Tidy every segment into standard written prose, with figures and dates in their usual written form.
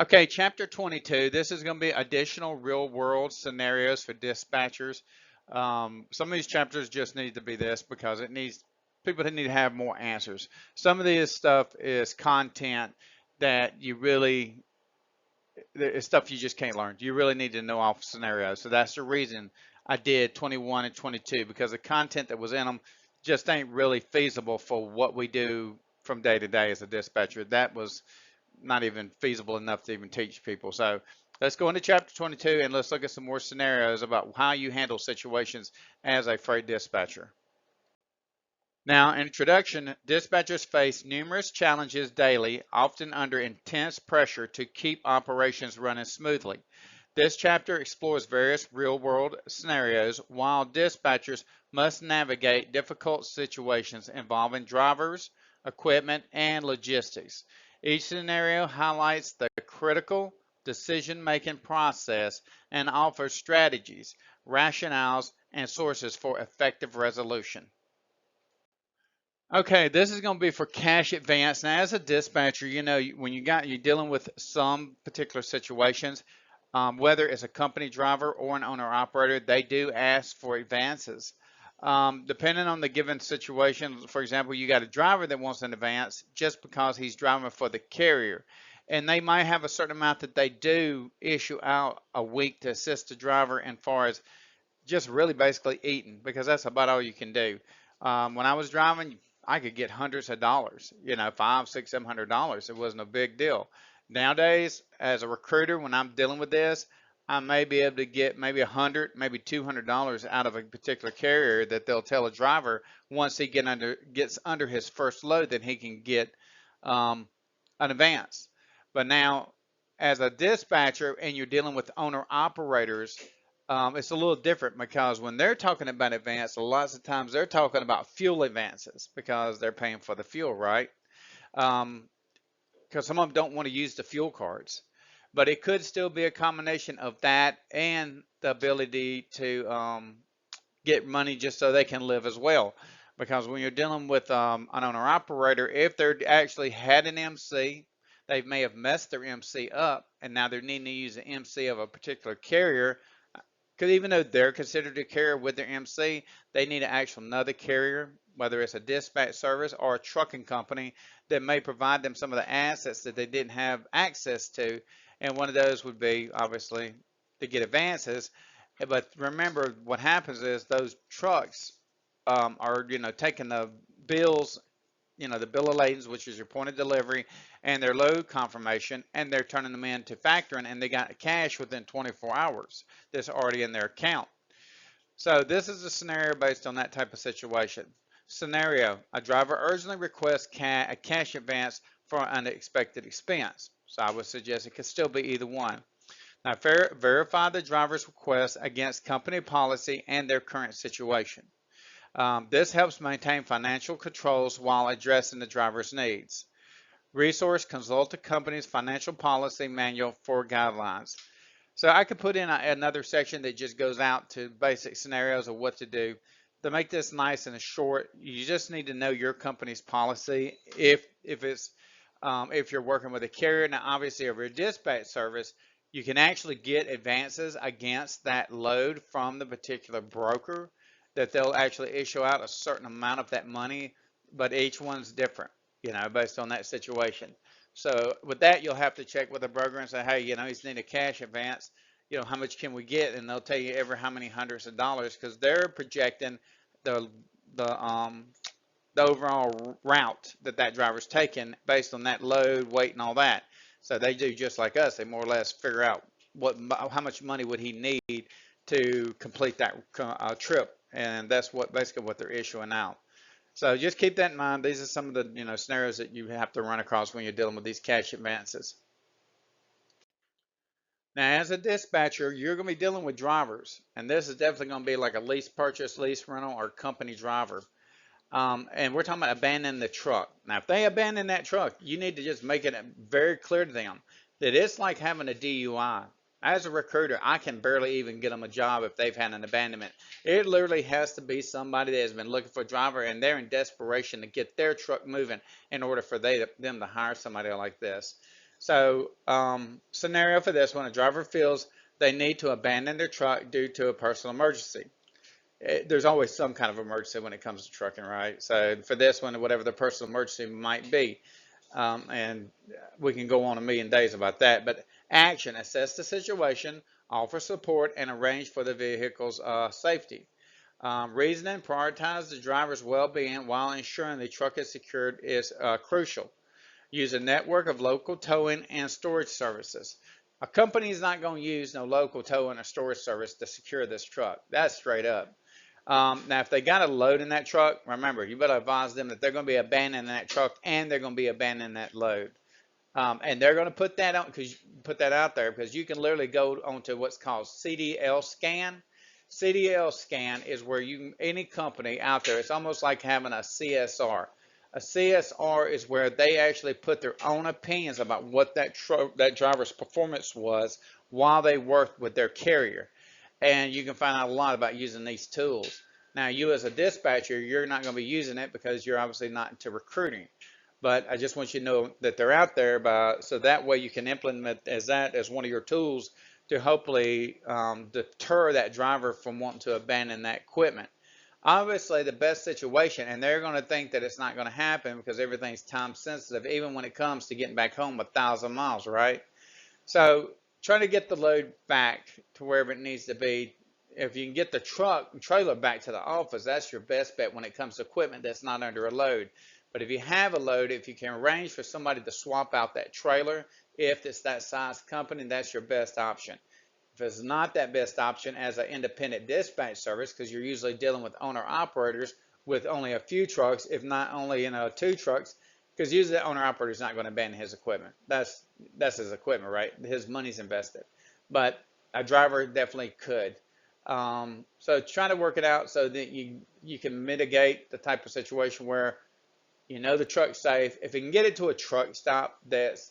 Okay, chapter 22. This is going to be additional real world scenarios for dispatchers. Some of these chapters just need to be this because it needs people that need to have more answers. Some of this stuff is content that you really, it's stuff you just can't learn. You really need to know off scenarios. So that's the reason I did 21 and 22 because the content that was in them just ain't really feasible for what we do from day to day as a dispatcher. That was not even feasible enough to even teach people. So let's go into chapter 22 and let's look at some more scenarios about how you handle situations as a freight dispatcher. Now, introduction, dispatchers face numerous challenges daily, often under intense pressure to keep operations running smoothly. This chapter explores various real-world scenarios while dispatchers must navigate difficult situations involving drivers, equipment, and logistics. Each scenario highlights the critical decision-making process and offers strategies, rationales, and sources for effective resolution. Okay, this is going to be for cash advance. Now, as a dispatcher, you know, when you're dealing with some particular situations, whether it's a company driver or an owner operator, they do ask for advances. Depending on the given situation, for example, you got a driver that wants an advance just because he's driving for the carrier. And they might have a certain amount that they do issue out a week to assist the driver as far as just really basically eating, because that's about all you can do. When I was driving, I could get hundreds of dollars, you know, five, six, $700. It wasn't a big deal. Nowadays, as a recruiter, when I'm dealing with this, I may be able to get maybe maybe $200 out of a particular carrier that they'll tell a driver once he gets under his first load, then he can get um, an advance. But now, as a dispatcher and you're dealing with owner operators, it's a little different because when they're talking about advance, lots of times they're talking about fuel advances because they're paying for the fuel, right? Because some of them don't want to use the fuel cards. But it could still be a combination of that and the ability to get money just so they can live as well. Because when you're dealing with an owner operator, if they're actually had an MC, they may have messed their MC up and now they're needing to use an MC of a particular carrier. Because even though they're considered a carrier with their MC, they need an actual another carrier, whether it's a dispatch service or a trucking company that may provide them some of the assets that they didn't have access to. And one of those would be obviously to get advances. But remember, what happens is those trucks are, you know, taking the bills, you know, the bill of ladings, which is your point of delivery, and their load confirmation, and they're turning them into factoring, and they got cash within 24 hours that's already in their account. So this is a scenario based on that type of situation. Scenario, a driver urgently requests a cash advance for an unexpected expense. So I would suggest it could still be either one. Now verify the driver's request against company policy and their current situation. This helps maintain financial controls while addressing the driver's needs. Resource, consult the company's financial policy manual for guidelines. So I could put in another section that just goes out to basic scenarios of what to do. To make this nice and short, you just need to know your company's policy if you're working with a carrier. Now, obviously, over a dispatch service, you can actually get advances against that load from the particular broker that they'll actually issue out a certain amount of that money, but each one's different, you know, based on that situation. So with that, you'll have to check with the broker and say, hey, you know, he's need a cash advance. You know, how much can we get? And they'll tell you every how many hundreds of dollars because they're projecting the the um the overall route that that driver's taking based on that load, weight, and all that. So they do just like us. They more or less figure out how much money would he need to complete that trip, and that's what basically what they're issuing out. So just keep that in mind. These are some of the scenarios that you have to run across when you're dealing with these cash advances. Now, as a dispatcher, you're going to be dealing with drivers, and this is definitely going to be like a lease purchase, lease rental, or company driver. And we're talking about abandoning the truck. Now, if they abandon that truck, you need to just make it very clear to them that it's like having a DUI. As a recruiter, I can barely even get them a job if they've had an abandonment. It literally has to be somebody that has been looking for a driver and they're in desperation to get their truck moving in order for them to hire somebody like this. So, scenario for this one, a driver feels they need to abandon their truck due to a personal emergency. There's always some kind of emergency when it comes to trucking, right? So for this one, whatever the personal emergency might be, and we can go on a million days about that. But action: assess the situation, offer support, and arrange for the vehicle's safety. Reasoning: prioritize the driver's well-being while ensuring the truck is secured is crucial. Use a network of local towing and storage services. A company is not going to use no local towing or storage service to secure this truck. That's straight up. Now, if they got a load in that truck, remember, you better advise them that they're going to be abandoning that truck and they're going to be abandoning that load. And they're going to put that on because put that out there because you can literally go onto what's called CDL scan. CDL scan is where you any company out there. It's almost like having a CSR. A CSR is where they actually put their own opinions about what that driver's performance was while they worked with their carrier, and you can find out a lot about using these tools. Now, you as a dispatcher, you're not going to be using it because you're obviously not into recruiting. But I just want you to know that they're out there, so that way you can implement that as one of your tools to hopefully deter that driver from wanting to abandon that equipment. Obviously, the best situation, and they're going to think that it's not going to happen because everything's time sensitive, even when it comes to getting back home 1,000 miles, right? So try to get the load back to wherever it needs to be. If you can get the trailer back to the office, that's your best bet when it comes to equipment that's not under a load. But if you have a load, if you can arrange for somebody to swap out that trailer, if it's that size company, that's your best option. If it's not that best option as an independent dispatch service, because you're usually dealing with owner operators with only a few trucks, if not only 2 trucks, because usually the owner operator is not going to abandon his equipment. That's his equipment, right? His money's invested. But a driver definitely could. So try to work it out so that you can mitigate the type of situation where you know the truck's safe. If you can get it to a truck stop that's,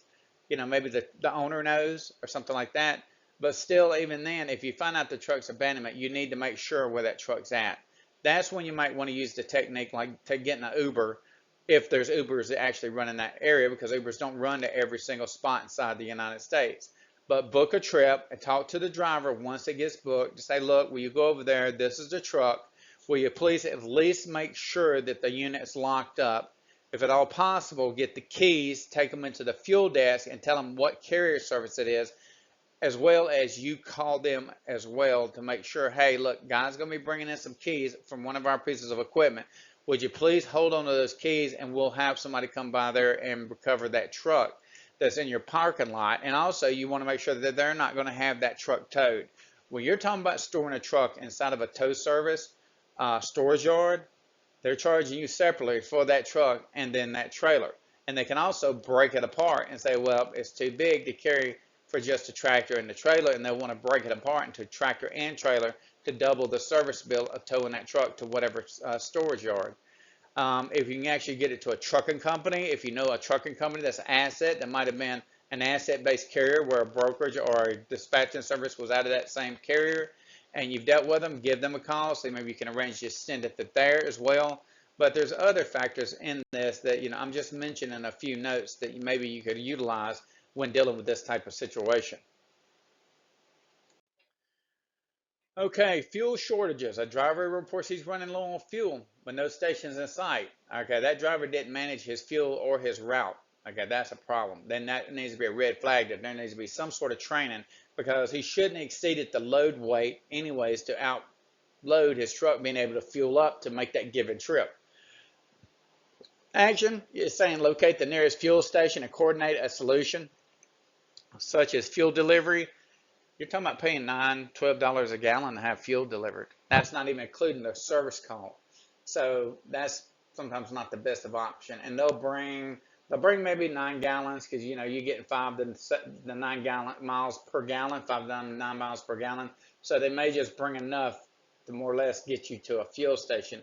maybe the owner knows or something like that. But still, even then, if you find out the truck's abandonment, you need to make sure where that truck's at. That's when you might want to use the technique like getting an Uber, if there's Ubers that actually run in that area, because Ubers don't run to every single spot inside the United States. But book a trip and talk to the driver once it gets booked to say, look, will you go over there? This is the truck. Will you please at least make sure that the unit's locked up? If at all possible, get the keys, take them into the fuel desk and tell them what carrier service it is, as well as you call them as well to make sure, hey, look, guy's going to be bringing in some keys from one of our pieces of equipment. Would you please hold on to those keys and we'll have somebody come by there and recover that truck that's in your parking lot. And also you want to make sure that they're not going to have that truck towed. When you're talking about storing a truck inside of a tow service storage yard, they're charging you separately for that truck and then that trailer. And they can also break it apart and say, well, it's too big to carry for just a tractor and the trailer, and they'll want to break it apart into tractor and trailer to double the service bill of towing that truck to whatever storage yard. If you can actually get it to a trucking company, if you know a trucking company that's an asset, that might have been an asset-based carrier where a brokerage or a dispatching service was out of that same carrier, and you've dealt with them, give them a call, so maybe you can arrange to send it there as well. But there's other factors in this that, I'm just mentioning a few notes that maybe you could utilize when dealing with this type of situation. Okay, fuel shortages. A driver reports he's running low on fuel, but no stations in sight. Okay, that driver didn't manage his fuel or his route. Okay, that's a problem. Then that needs to be a red flag that there needs to be some sort of training because he shouldn't have exceeded the load weight anyways to outload his truck being able to fuel up to make that given trip. Action is saying locate the nearest fuel station and coordinate a solution such as fuel delivery. You're talking about paying $9, $12 a gallon to have fuel delivered. That's not even including the service call. So that's sometimes not the best of option. And they'll bring maybe 9 gallons because you're getting 5 to the 9 miles per gallon, 5 to 9 miles per gallon. So they may just bring enough to more or less get you to a fuel station.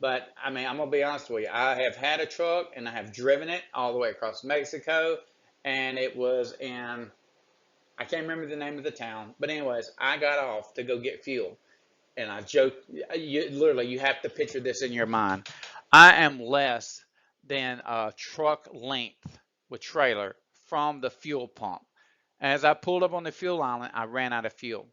But I mean, I'm gonna be honest with you. I have had a truck and I have driven it all the way across Mexico, and it was in, I can't remember the name of the town, but anyways, I got off to go get fuel, and I joked, literally, you have to picture this in your mind. I am less than a truck length with trailer from the fuel pump. As I pulled up on the fuel island, I ran out of fuel.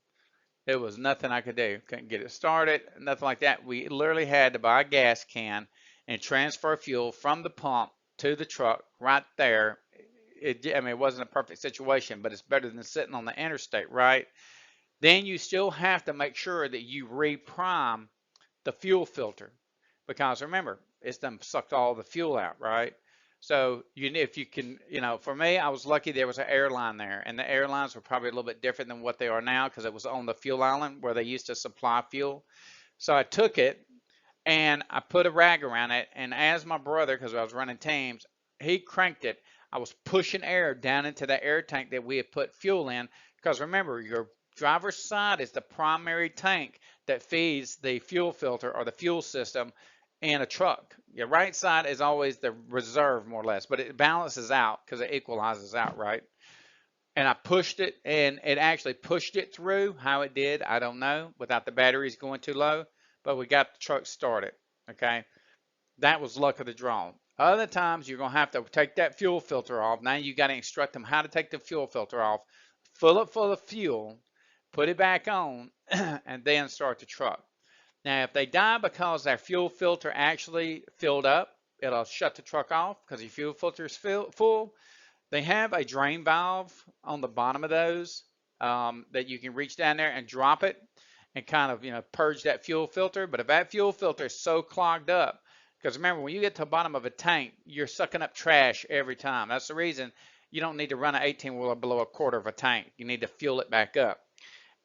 There was nothing I could do. Couldn't get it started, nothing like that. We literally had to buy a gas can and transfer fuel from the pump to the truck right there. I mean, it wasn't a perfect situation, but it's better than sitting on the interstate, right? Then you still have to make sure that you reprime the fuel filter, because remember, it's done sucked all the fuel out, right? So if you can, for me, I was lucky there was an airline there, and the airlines were probably a little bit different than what they are now because it was on the fuel island where they used to supply fuel. So I took it and I put a rag around it, and as my brother, because I was running teams, he cranked it. I was pushing air down into the air tank that we had put fuel in, because remember, your driver's side is the primary tank that feeds the fuel filter or the fuel system in a truck. Your right side is always the reserve, more or less, but it balances out because it equalizes out, right? And I pushed it, and it actually pushed it through. How it did, I don't know, without the batteries going too low, but we got the truck started, okay? That was luck of the draw. Other times, you're going to have to take that fuel filter off. Now you got to instruct them how to take the fuel filter off, fill it full of fuel, put it back on, and then start the truck. Now, if they die because their fuel filter actually filled up, it'll shut the truck off because your fuel filter is full. They have a drain valve on the bottom of those that you can reach down there and drop it and kind of, purge that fuel filter. But if that fuel filter is so clogged up, because remember, when you get to the bottom of a tank, you're sucking up trash every time. That's the reason you don't need to run an 18-wheeler below a quarter of a tank. You need to fuel it back up.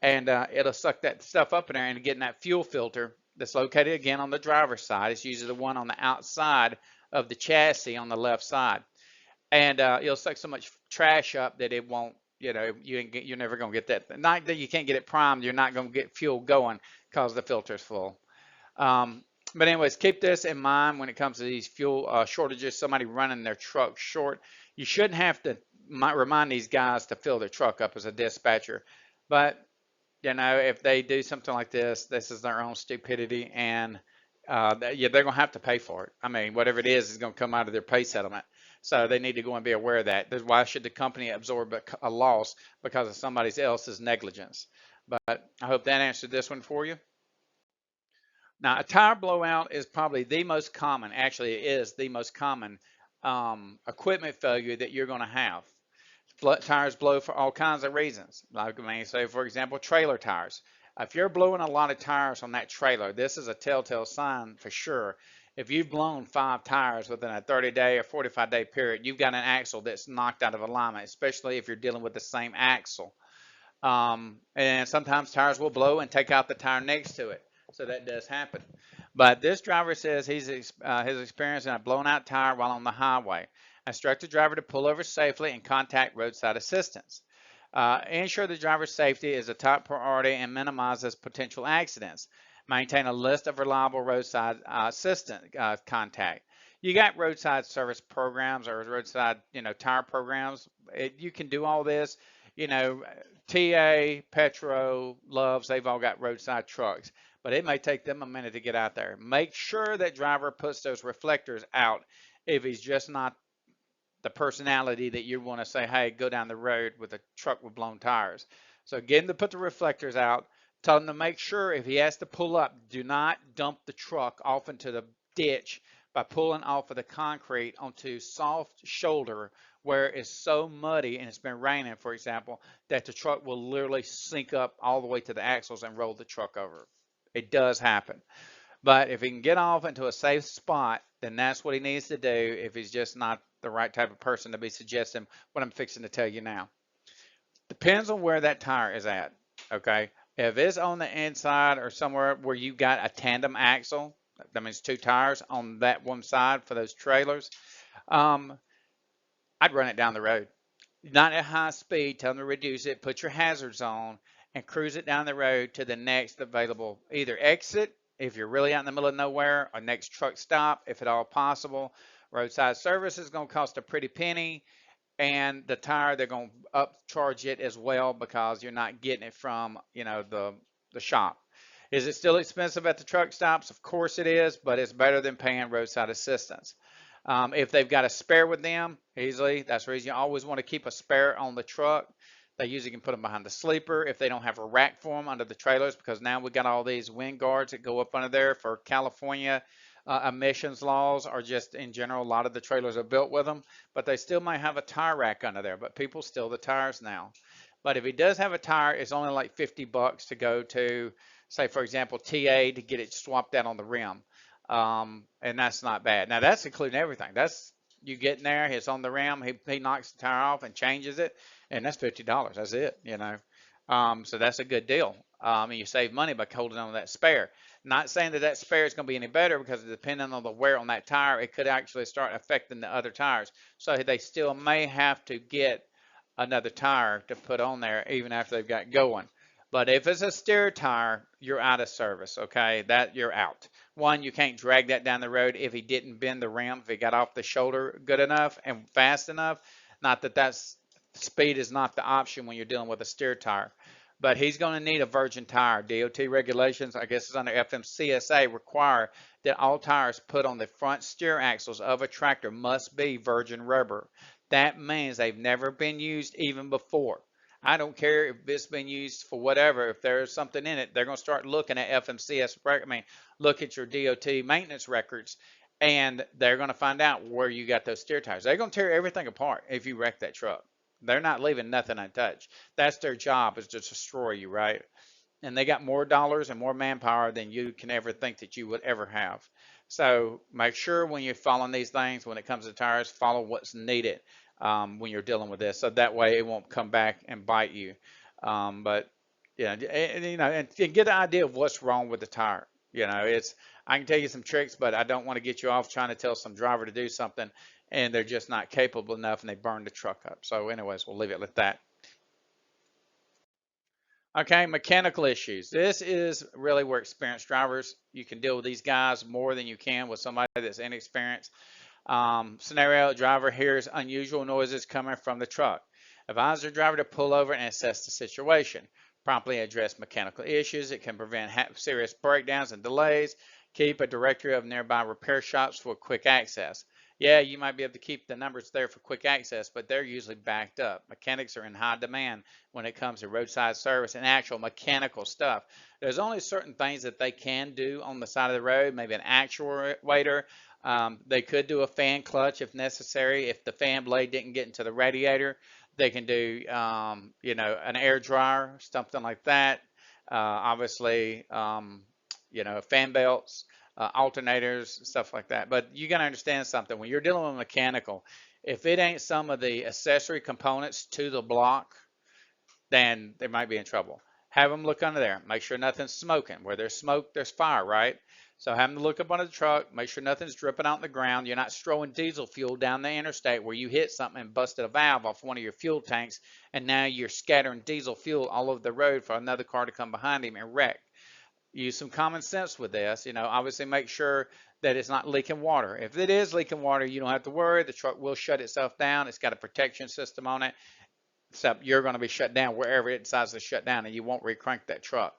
And it'll suck that stuff up in there and get in that fuel filter that's located again on the driver's side. It's usually the one on the outside of the chassis on the left side. And it'll suck so much trash up that it won't, you're never going to get that. Not that you can't get it primed, you're not going to get fuel going because the filter's full. But anyways, keep this in mind when it comes to these fuel shortages, somebody running their truck short. You shouldn't have to remind these guys to fill their truck up as a dispatcher. But if they do something like this is their own stupidity, and they're going to have to pay for it. I mean, whatever it is going to come out of their pay settlement. So they need to go and be aware of that. Why should the company absorb a loss because of somebody else's negligence? But I hope that answered this one for you. Now, a tire blowout is probably the most common, actually it is the most common equipment failure that you're going to have. Tires blow for all kinds of reasons. Like, I mean, say, for example, trailer tires. If you're blowing a lot of tires on that trailer, this is a telltale sign for sure. If you've blown 5 tires within a 30-day or 45-day period, you've got an axle that's knocked out of alignment, especially if you're dealing with the same axle. And sometimes tires will blow and take out the tire next to it. So that does happen. But this driver says he's experiencing a blown out tire while on the highway. Instruct the driver to pull over safely and contact roadside assistance. Ensure the driver's safety is a top priority and minimizes potential accidents. Maintain a list of reliable roadside assistant contact. You got roadside service programs or roadside, tire programs. You can do all this. TA, Petro, Loves, they've all got roadside trucks. But it may take them a minute to get out there. Make sure that driver puts those reflectors out if he's just not the personality that you want to say, hey, go down the road with a truck with blown tires. So get him to put the reflectors out. Tell him to make sure if he has to pull up, do not dump the truck off into the ditch by pulling off of the concrete onto soft shoulder where it's so muddy and it's been raining, for example, that the truck will literally sink up all the way to the axles and roll the truck over. It does happen. But if he can get off into a safe spot, then that's what he needs to do if he's just not the right type of person to be suggesting what I'm fixing to tell you now. Depends on where that tire is at, okay? If it's on the inside or somewhere where you got a tandem axle, that means 2 tires on that one side for those trailers, I'd run it down the road. Not at high speed, tell them to reduce it, put your hazards on, and cruise it down the road to the next available either exit if you're really out in the middle of nowhere, or next truck stop if at all possible. Roadside service is going to cost a pretty penny, and the tire, they're going to upcharge it as well because you're not getting it from the shop. Is it still expensive at the truck stops? Of course it is, but it's better than paying roadside assistance. If they've got a spare with them, easily, that's the reason you always want to keep a spare on the truck. They usually can put them behind the sleeper if they don't have a rack for them under the trailers, because now we got all these wind guards that go up under there for California emissions laws, or just in general, a lot of the trailers are built with them, but they still might have a tire rack under there, but people steal the tires now. But if he does have a tire, it's only like $50 to go to, say, for example, TA to get it swapped out on the rim. And that's not bad. Now, that's including everything. That's you get in there, it's on the rim, he knocks the tire off and changes it, and that's $50. That's it, you know. So that's a good deal. And you save money by holding on to that spare. Not saying that that spare is going to be any better, because depending on the wear on that tire, it could actually start affecting the other tires. So they still may have to get another tire to put on there even after they've got going. But if it's a steer tire, you're out of service, okay? That you're out. One, you can't drag that down the road if he didn't bend the rim, if he got off the shoulder good enough and fast enough. Not that speed is not the option when you're dealing with a steer tire. But he's going to need a virgin tire. DOT regulations, I guess it's under FMCSA, require that all tires put on the front steer axles of a tractor must be virgin rubber. That means they've never been used even before. I don't care if it's been used for whatever. If there's something in it, they're going to start looking at FMCS. I mean, look at your DOT maintenance records, and they're going to find out where you got those steer tires. They're going to tear everything apart if you wreck that truck. They're not leaving nothing untouched. That's their job, is to destroy you, right? And they got more dollars and more manpower than you can ever think that you would ever have. So make sure when you're following these things, when it comes to tires, follow what's needed when you're dealing with this. So that way it won't come back and bite you. But yeah, and, you know, and get an idea of what's wrong with the tire. You know, I can tell you some tricks, but I don't want to get you off trying to tell some driver to do something and they're just not capable enough and they burn the truck up. So anyways, we'll leave it like that. Okay, mechanical issues. This is really where experienced drivers, you can deal with these guys more than you can with somebody that's inexperienced. Scenario, driver hears unusual noises coming from the truck. Advise the driver to pull over and assess the situation. Promptly address mechanical issues. It can prevent serious breakdowns and delays. Keep a directory of nearby repair shops for quick access. Yeah, you might be able to keep the numbers there for quick access, but they're usually backed up. Mechanics are in high demand when it comes to roadside service and actual mechanical stuff. There's only certain things that they can do on the side of the road, maybe an actuator. They could do a fan clutch if necessary. If the fan blade didn't get into the radiator, they can do, you know, an air dryer, something like that. Obviously, you know, fan belts, alternators, stuff like that. But you got to understand something. When you're dealing with mechanical, if it ain't some of the accessory components to the block, then they might be in trouble. Have them look under there. Make sure nothing's smoking. Where there's smoke, there's fire, right? So have them look up under the truck. Make sure nothing's dripping out on the ground. You're not throwing diesel fuel down the interstate where you hit something and busted a valve off one of your fuel tanks, and now you're scattering diesel fuel all over the road for another car to come behind him and wreck. Use some common sense with this. You know, obviously make sure that it's not leaking water. If it is leaking water, you don't have to worry. The truck will shut itself down. It's got a protection system on it. Except you're going to be shut down wherever it decides to shut down, and you won't re-crank that truck.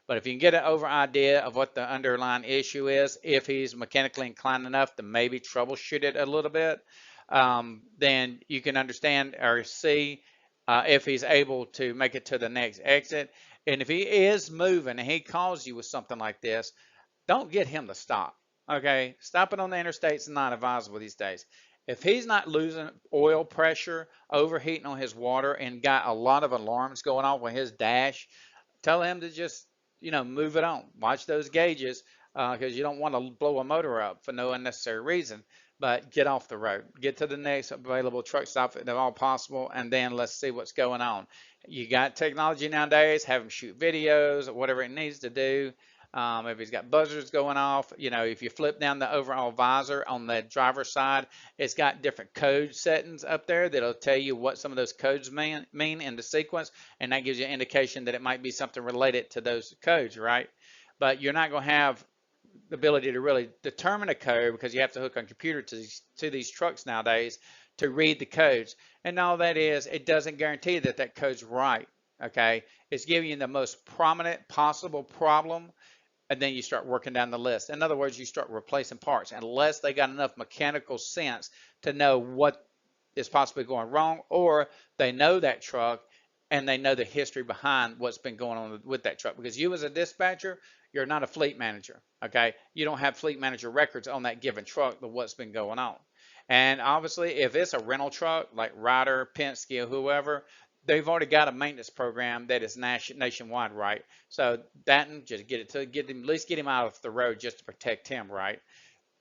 But if you can get an over idea of what the underlying issue is, if he's mechanically inclined enough to maybe troubleshoot it a little bit, then you can understand or see if he's able to make it to the next exit. And if he is moving and he calls you with something like this, don't get him to stop. Okay, stopping on the interstate is not advisable these days. If he's not losing oil pressure, overheating on his water, and got a lot of alarms going off with his dash, tell him to just, you know, move it on. Watch those gauges because you don't want to blow a motor up for no unnecessary reason. But get off the road. Get to the next available truck stop if at all possible, and then let's see what's going on. You got technology nowadays. Have him shoot videos or whatever it needs to do. If he's got buzzers going off, you know, if you flip down the overall visor on the driver's side, it's got different code settings up there that'll tell you what some of those codes mean in the sequence, and that gives you an indication that it might be something related to those codes, right? But you're not going to have the ability to really determine a code because you have to hook a computer to these trucks nowadays to read the codes. And all that is, it doesn't guarantee that that code's right, okay? It's giving you the most prominent possible problem and then you start working down the list. In other words, you start replacing parts unless they got enough mechanical sense to know what is possibly going wrong, or they know that truck and they know the history behind what's been going on with that truck. Because you as a dispatcher, you're not a fleet manager, okay? You don't have fleet manager records on that given truck of what's been going on. And obviously, if it's a rental truck like Ryder, Penske, or whoever, they've already got a maintenance program that is nationwide, right? So that and just get him, at least get him out of the road just to protect him, right?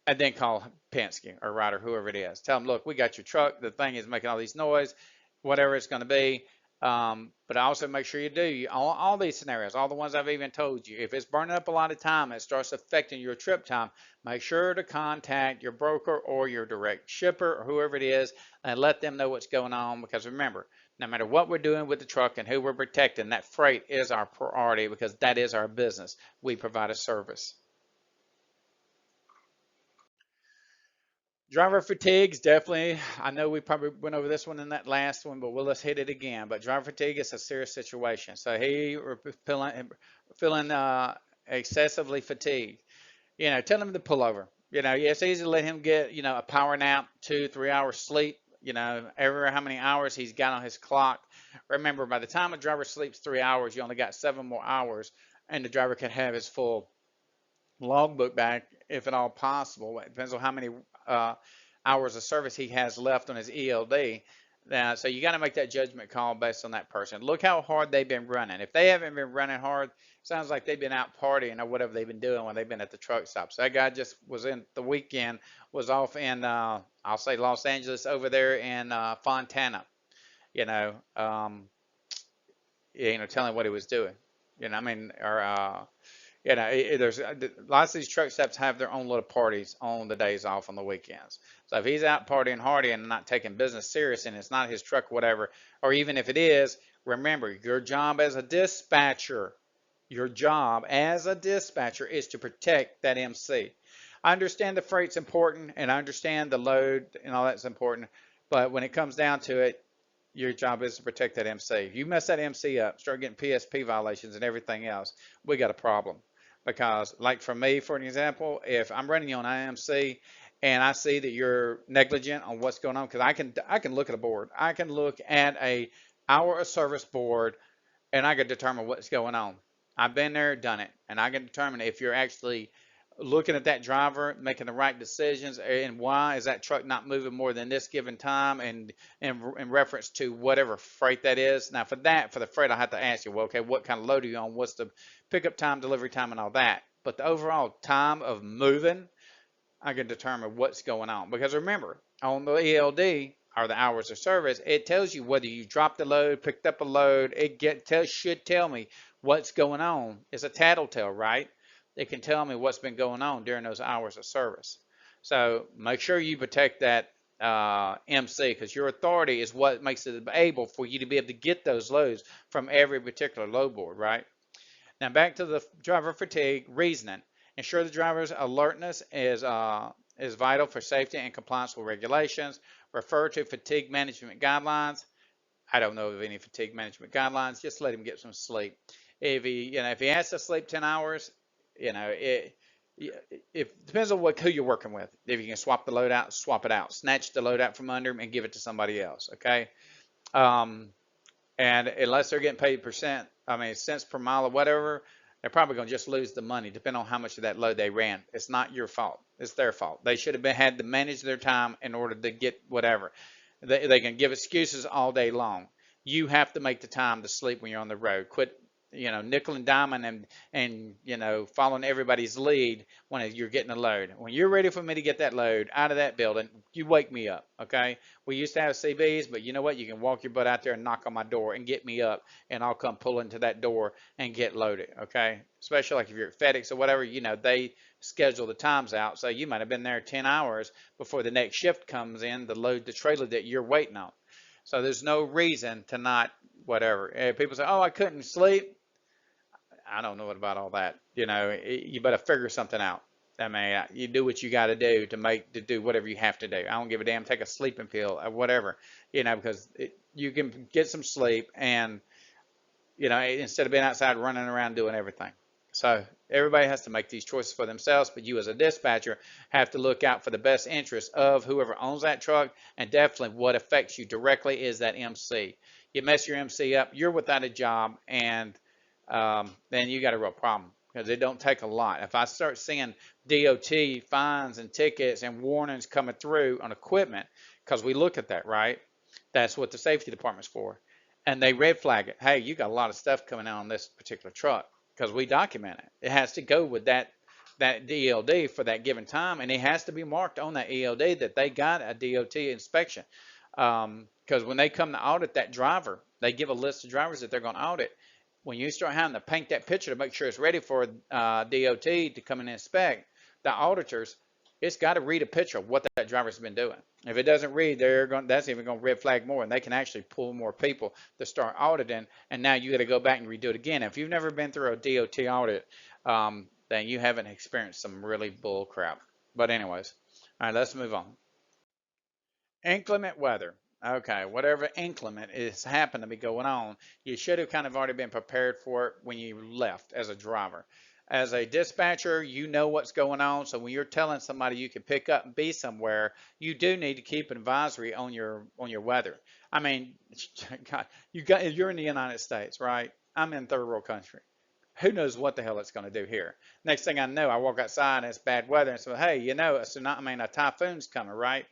And then call Penske or Ryder, whoever it is. Tell them, look, we got your truck. The thing is making all these noise, whatever it's going to be. But also make sure you do all these scenarios, all the ones I've even told you. If it's burning up a lot of time and it starts affecting your trip time, make sure to contact your broker or your direct shipper or whoever it is and let them know what's going on. Because remember, no matter what we're doing with the truck and who we're protecting, that freight is our priority because that is our business. We provide a service. Driver fatigue is definitely, I know we probably went over this one in that last one, but let's hit it again. But driver fatigue is a serious situation. So he feeling excessively fatigued. Tell him to pull over. Yeah, it's easy to let him get, a power nap, 2, 3 hours sleep, every how many hours he's got on his clock. Remember, by the time a driver sleeps 3 hours, you only got 7 more hours, and the driver can have his full logbook back if at all possible. It depends on how many uh, hours of service he has left on his ELD. Now, so you got to make that judgment call based on that person. Look how hard they've been running. If they haven't been running hard, sounds like they've been out partying or whatever they've been doing when they've been at the truck stop. So that guy just was in the weekend, was off in, I'll say Los Angeles, over there in Fontana, you know, um, telling what he was doing. I mean, or there's lots of these truck stops have their own little parties on the days off on the weekends. So if he's out partying hardy and not taking business serious and it's not his truck, whatever, or even if it is, remember your job as a dispatcher, is to protect that MC. I understand the freight's important and I understand the load and all that's important, but when it comes down to it, your job is to protect that MC. If you mess that MC up, start getting PSP violations and everything else, we got a problem. Because, like for me, for an example, if I'm running you on IMC and I see that you're negligent on what's going on, because I can look at a board, I can look at a hour of service board, and I can determine what's going on. I've been there, done it, and I can determine if you're actually looking at that driver, making the right decisions, and why is that truck not moving more than this given time, and in reference to whatever freight that is. Now for the freight, I have to ask you, well, okay, what kind of load are you on? What's the pickup time, delivery time, and all that? But the overall time of moving, I can determine what's going on. Because remember, on the ELD, or the hours of service, it tells you whether you dropped a load, picked up a load. Should tell me what's going on. It's a tattletale, right? It can tell me what's been going on during those hours of service. So make sure you protect that MC, because your authority is what makes it able for you to be able to get those loads from every particular load board, right? Now back to the driver fatigue reasoning. Ensure the driver's alertness is vital for safety and compliance with regulations. Refer to fatigue management guidelines. I don't know of any fatigue management guidelines. Just let him get some sleep. If he has to sleep 10 hours, it depends on who you're working with. If you can swap the load out, swap it out. Snatch the load out from under him and give it to somebody else. Okay. And unless they're getting paid cents per mile or whatever, they're probably going to just lose the money, depending on how much of that load they ran. It's not your fault. It's their fault. They should have had to manage their time in order to get whatever. They can give excuses all day long. You have to make the time to sleep when you're on the road. Quit, nickel and diamond and following everybody's lead when you're getting a load. When you're ready for me to get that load out of that building, you wake me up, okay? We used to have CBs, but you know what? You can walk your butt out there and knock on my door and get me up, and I'll come pull into that door and get loaded, okay? Especially like if you're at FedEx or whatever, they schedule the times out, so you might have been there 10 hours before the next shift comes in to load the trailer that you're waiting on. So there's no reason to not whatever. People say, oh, I couldn't sleep. I don't know about all that. You better figure something out. I mean, you do what you got to do to do whatever you have to do. I don't give a damn. Take a sleeping pill or whatever, because you can get some sleep and, instead of being outside running around doing everything. So Everybody has to make these choices for themselves, but you as a dispatcher have to look out for the best interest of whoever owns that truck, and definitely what affects you directly is that MC. You mess your MC up, you're without a job, and then you got a real problem because it don't take a lot. If I start seeing DOT fines and tickets and warnings coming through on equipment, because we look at that, right? That's what the safety department's for. And they red flag it. Hey, you got a lot of stuff coming out on this particular truck because we document it. It has to go with that ELD for that given time, and it has to be marked on that ELD that they got a DOT inspection. Because when they come to audit that driver, they give a list of drivers that they're going to audit. When you start having to paint that picture to make sure it's ready for DOT to come and inspect, the auditors, it's got to read a picture of what that driver's been doing. If it doesn't read, that's even going to red flag more, and they can actually pull more people to start auditing. And now you got to go back and redo it again. If you've never been through a DOT audit, then you haven't experienced some really bull crap. But anyways, all right, let's move on. Inclement weather. Okay, whatever inclement is happened to be going on, you should have kind of already been prepared for it when you left as a driver. As a dispatcher, you know what's going on, so when you're telling somebody you can pick up and be somewhere, you do need to keep an advisory on your weather. I mean, God, you're in the United States, right? I'm in third world country. Who knows what the hell it's going to do here? Next thing I know, I walk outside and it's bad weather, and so hey, you know, a typhoon's coming, right?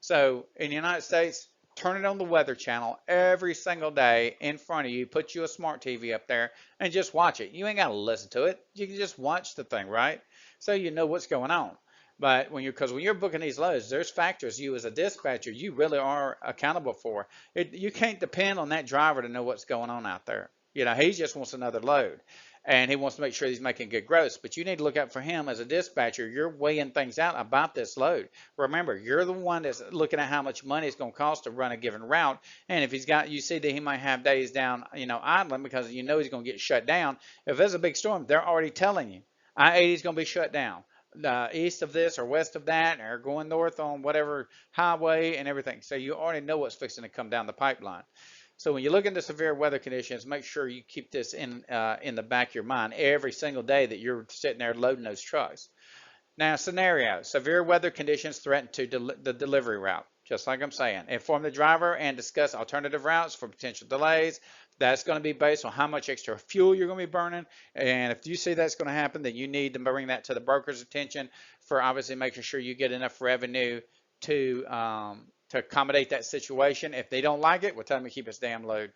So in the United States, turn it on the Weather Channel every single day in front of you. Put you a smart TV up there and just watch it. You ain't got to listen to it. You can just watch the thing, right? So you know what's going on. But because when you're booking these loads, there's factors you as a dispatcher you really are accountable for. You can't depend on that driver to know what's going on out there. You know, he just wants another load, and he wants to make sure he's making good gross. But you need to look out for him as a dispatcher. You're weighing things out about this load. Remember, you're the one that's looking at how much money it's going to cost to run a given route. And if you see that he might have days down, idling because you know he's going to get shut down. If there's a big storm, they're already telling you I-80 is going to be shut down. East of this or west of that, or going north on whatever highway and everything. So you already know what's fixing to come down the pipeline. So when you look into severe weather conditions, make sure you keep this in the back of your mind every single day that you're sitting there loading those trucks. Now, scenario: severe weather conditions threaten the delivery route. Just like I'm saying, inform the driver and discuss alternative routes for potential delays. That's going to be based on how much extra fuel you're going to be burning. And if you see that's going to happen, then you need to bring that to the broker's attention for obviously making sure you get enough revenue to accommodate that situation. If they don't like it, we'll tell them to keep its damn load.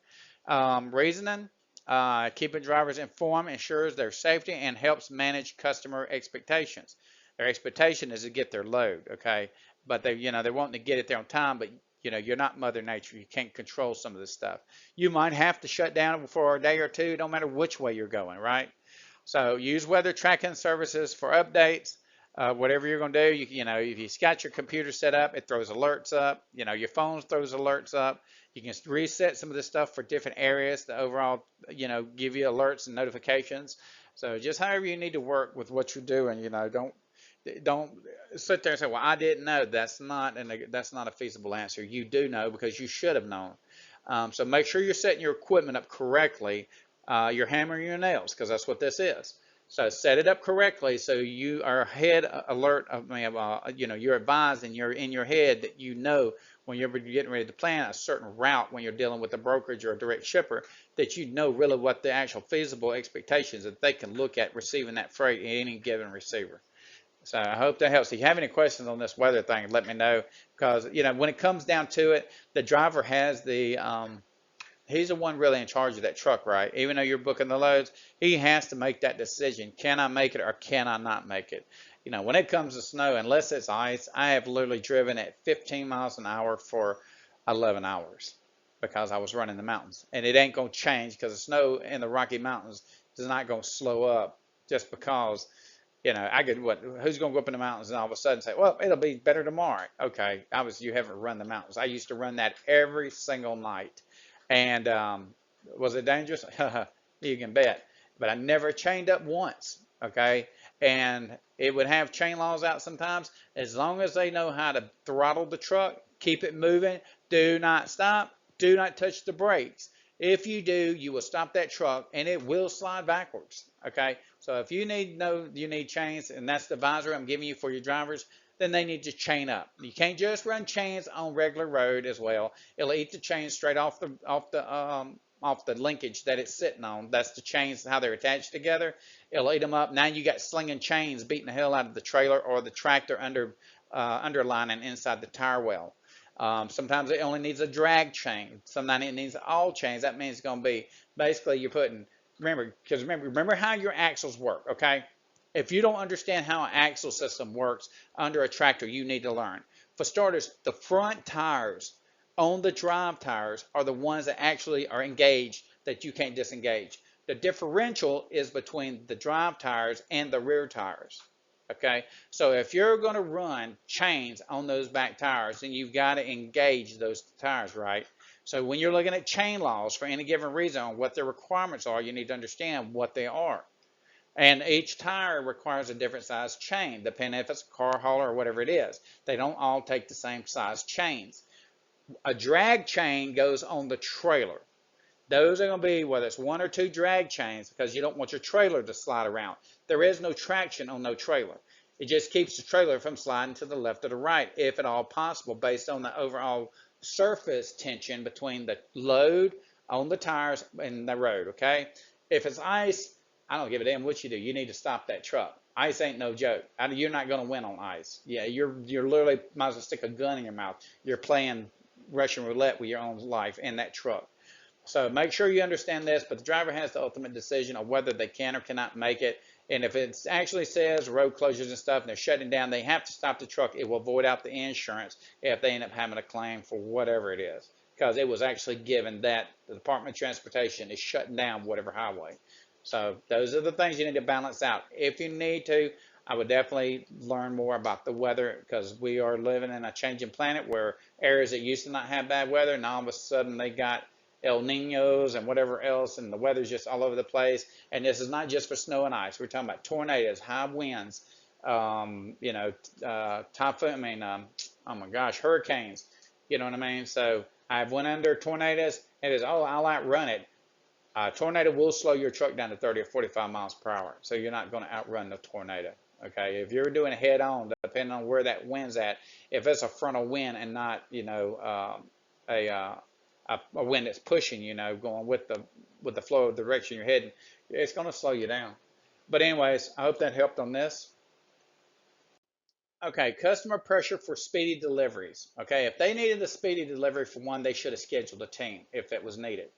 Reasoning: keeping drivers informed ensures their safety and helps manage customer expectations. Their expectation is to get their load, okay? But they're wanting to get it there on time, but you're not Mother Nature. You can't control some of this stuff. You might have to shut down for a day or two, no matter which way you're going, right? So use weather tracking services for updates. Whatever you're going to do, if you got your computer set up, it throws alerts up. Your phone throws alerts up. You can reset some of this stuff for different areas to overall, give you alerts and notifications. So just however you need to work with what you're doing, don't sit there and say, well, I didn't know. That's not a feasible answer. You do know because you should have known. So make sure you're setting your equipment up correctly. Your hammer and your nails, because that's what this is. So set it up correctly so you are head alert. You're advised and you're in your head that when you're getting ready to plan a certain route when you're dealing with a brokerage or a direct shipper, that really what the actual feasible expectations that they can look at receiving that freight in any given receiver. So I hope that helps. If you have any questions on this weather thing, let me know, because when it comes down to it, the driver has he's the one really in charge of that truck, right? Even though you're booking the loads, he has to make that decision. Can I make it or can I not make it? When it comes to snow, unless it's ice, I have literally driven at 15 miles an hour for 11 hours because I was running the mountains. And it ain't going to change because the snow in the Rocky Mountains is not going to slow up just because, who's going to go up in the mountains and all of a sudden say, well, it'll be better tomorrow. Okay, you haven't run the mountains. I used to run that every single night. And was it dangerous? You can bet. But I never chained up once, okay? And it would have chain laws out sometimes. As long as they know how to throttle the truck, keep it moving, do not stop, do not touch the brakes. If you do, you will stop that truck and it will slide backwards. Okay. So if you need chains, and that's the advisory I'm giving you for your drivers, then they need to chain up. You can't just run chains on regular road as well. It'll eat the chain straight off the linkage that it's sitting on. That's the chains, how they're attached together. It'll eat them up. Now you got slinging chains beating the hell out of the trailer or the tractor underlining inside the tire well. Sometimes it only needs a drag chain. Sometimes it needs all chains. That means it's going to be basically you're putting, remember how your axles work, okay? If you don't understand how an axle system works under a tractor, you need to learn. For starters, the front tires on the drive tires are the ones that actually are engaged that you can't disengage. The differential is between the drive tires and the rear tires. Okay, so if you're going to run chains on those back tires, then you've got to engage those tires, right? So when you're looking at chain laws for any given reason on what their requirements are, you need to understand what they are. And each tire requires a different size chain, depending if it's a car hauler or whatever it is. They don't all take the same size chains. A drag chain goes on the trailer. Those are going to be whether it's one or two drag chains because you don't want your trailer to slide around. There is no traction on no trailer. It just keeps the trailer from sliding to the left or the right, if at all possible, based on the overall surface tension between the load on the tires and the road, okay? If it's ice, I don't give a damn what you do. You need to stop that truck. Ice ain't no joke. You're not going to win on ice. Yeah, you're literally might as well stick a gun in your mouth. You're playing Russian roulette with your own life in that truck. So make sure you understand this, but the driver has the ultimate decision of whether they can or cannot make it. And if it actually says road closures and stuff and they're shutting down, they have to stop the truck. It will void out the insurance if they end up having a claim for whatever it is, because it was actually given that the Department of Transportation is shutting down whatever highway. So those are the things you need to balance out. If you need to, I would definitely learn more about the weather, because we are living in a changing planet where areas that used to not have bad weather, now all of a sudden they got El Ninos and whatever else, and the weather's just all over the place. And this is not just for snow and ice. We're talking about tornadoes, high winds, typhoon, oh my gosh, hurricanes. You know what I mean? So I've went under tornadoes. It is, oh, I'll outrun it. Tornado will slow your truck down to 30 or 45 miles per hour. So you're not going to outrun the tornado. Okay, if you're doing head on, depending on where that wind's at, if it's a frontal wind and not, a wind that's pushing, going with the flow of the direction you're heading, it's going to slow you down. But anyways, I hope that helped on this. Okay, customer pressure for speedy deliveries. Okay, if they needed a speedy delivery for one, they should have scheduled a team if it was needed.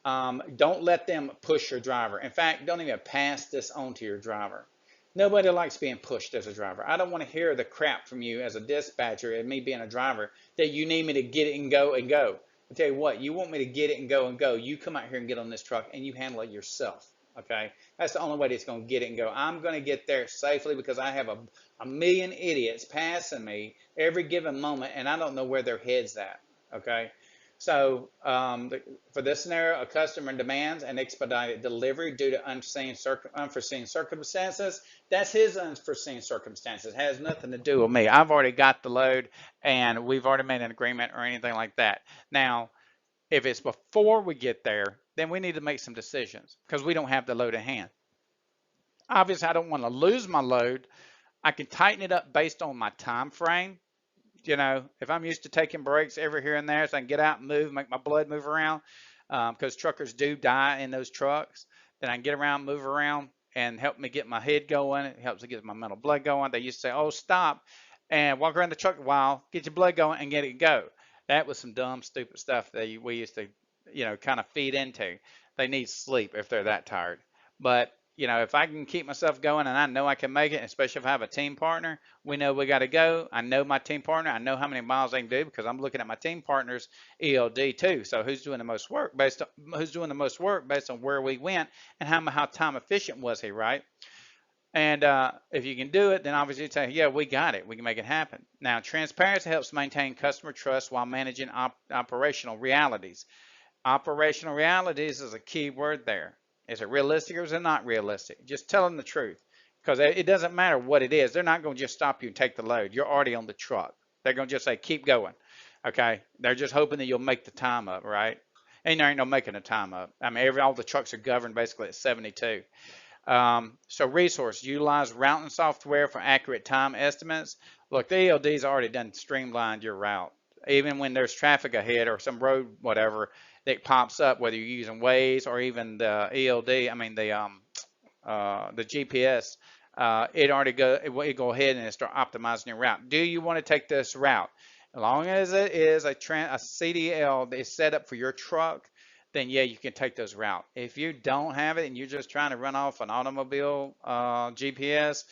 Don't let them push your driver. In fact, don't even pass this on to your driver. Nobody likes being pushed as a driver. I don't want to hear the crap from you as a dispatcher and me being a driver that you need me to get it and go and go. I tell you what, you want me to get it and go and go. You come out here and get on this truck and you handle it yourself. Okay, that's the only way it's going to get it and go. I'm going to get there safely because I have a million idiots passing me every given moment, and I don't know where their head's at. Okay. So for this scenario, a customer demands an expedited delivery due to unforeseen circumstances. That's his unforeseen circumstances. It has nothing to do with me. I've already got the load, and we've already made an agreement or anything like that. Now, if it's before we get there, then we need to make some decisions because we don't have the load in hand. Obviously, I don't want to lose my load. I can tighten it up based on my time frame. If I'm used to taking breaks every here and there so I can get out and move, make my blood move around, because truckers do die in those trucks, then I can get around, move around, and help me get my head going. It helps to get my mental blood going. They used to say, oh, stop and walk around the truck a while, get your blood going, and get it go. That was some dumb, stupid stuff that we used to, kind of feed into. They need sleep if they're that tired. But if I can keep myself going and I know I can make it, especially if I have a team partner, we know we got to go. I know my team partner. I know how many miles they can do because I'm looking at my team partner's ELD too. So who's doing the most work based on where we went and how time efficient was he, right? And if you can do it, then obviously you say, yeah, we got it. We can make it happen. Now, transparency helps maintain customer trust while managing operational realities. Operational realities is a key word there. Is it realistic or is it not realistic? Just tell them the truth, because it doesn't matter what it is. They're not going to just stop you and take the load. You're already on the truck. They're going to just say, keep going. Okay. They're just hoping that you'll make the time up, right? And there ain't no making a time up. I mean, all the trucks are governed basically at 72. So resource, utilize routing software for accurate time estimates. Look, the ELD's already done streamlined your route. Even when there's traffic ahead or some road, whatever, that pops up, whether you're using Waze or even the ELD, I mean the GPS, it go ahead and start optimizing your route. Do you want to take this route? As long as it is a CDL that is set up for your truck, then yeah, you can take those route. If you don't have it and you're just trying to run off an automobile GPS,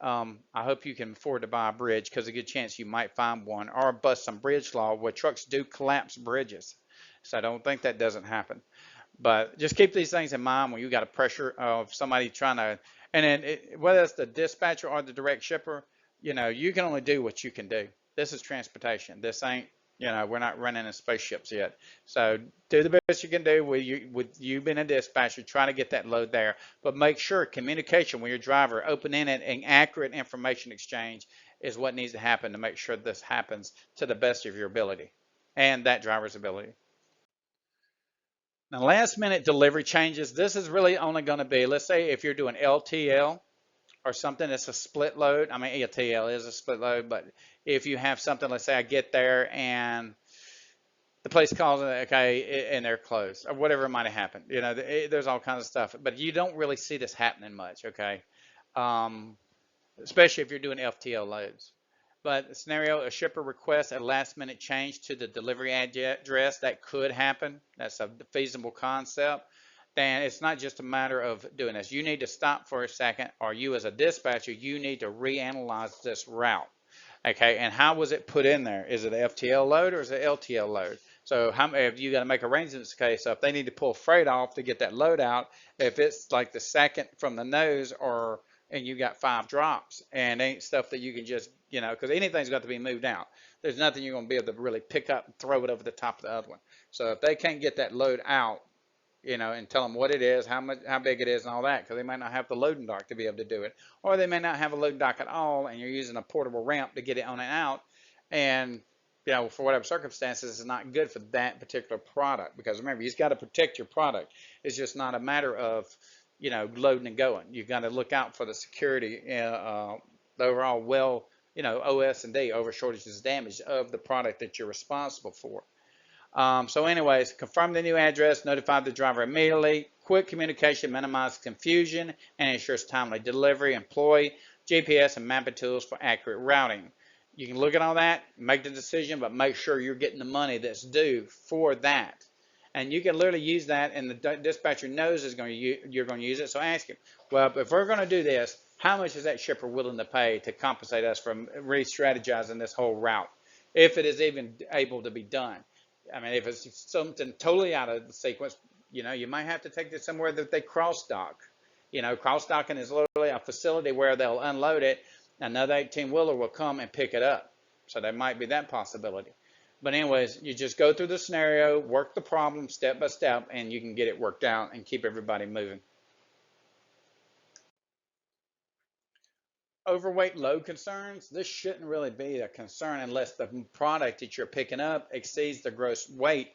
I hope you can afford to buy a bridge, because a good chance you might find one, or bust some bridge law where trucks do collapse bridges. So I don't think that doesn't happen. But just keep these things in mind when you got a pressure of somebody trying to, and then whether it's the dispatcher or the direct shipper, you can only do what you can do. This is transportation. This ain't, we're not running in spaceships yet. So do the best you can do with you being a dispatcher, try to get that load there. But make sure communication with your driver, open-ended and accurate information exchange is what needs to happen to make sure this happens to the best of your ability and that driver's ability. Now, last minute delivery changes, this is really only going to be, let's say if you're doing LTL or something that's a split load. I mean, LTL is a split load, but if you have something, let's say I get there and the place calls it, okay, and they're closed, or whatever might have happened. There's all kinds of stuff, but you don't really see this happening much, okay? Um, Especially if you're doing FTL loads. But the scenario, a shipper requests a last minute change to the delivery address, that could happen. That's a feasible concept. Then it's not just a matter of doing this. You need to stop for a second, or you as a dispatcher, you need to reanalyze this route. Okay, and how was it put in there? Is it an FTL load or is it LTL load? So if you got to make arrangements case, so if they need to pull freight off to get that load out, if it's like the second from the nose, and you got 5 drops, and ain't stuff that you can just, because anything's got to be moved out. There's nothing you're going to be able to really pick up and throw it over the top of the other one. So if they can't get that load out, and tell them what it is, how big it is, and all that, because they might not have the loading dock to be able to do it, or they may not have a loading dock at all, and you're using a portable ramp to get it on and out, and for whatever circumstances, it's not good for that particular product. Because remember, you've got to protect your product. It's just not a matter of loading and going. You've got to look out for the security, the overall OS&D, over shortages damage of the product that you're responsible for. So anyways, confirm the new address, notify the driver immediately. Quick communication minimizes confusion and ensures timely delivery. Employ GPS and mapping tools for accurate routing. You can look at all that, make the decision, but make sure you're getting the money that's due for that. And you can literally use that, and the dispatcher knows you're going to use it. So ask him, well, if we're going to do this, how much is that shipper willing to pay to compensate us from re-strategizing this whole route, if it is even able to be done? I mean, if it's something totally out of the sequence, you might have to take it somewhere that they cross dock. Cross docking is literally a facility where they'll unload it. Another 18-wheeler will come and pick it up. So there might be that possibility. But anyways, you just go through the scenario, work the problem step by step, and you can get it worked out and keep everybody moving. Overweight load concerns, this shouldn't really be a concern unless the product that you're picking up exceeds the gross weight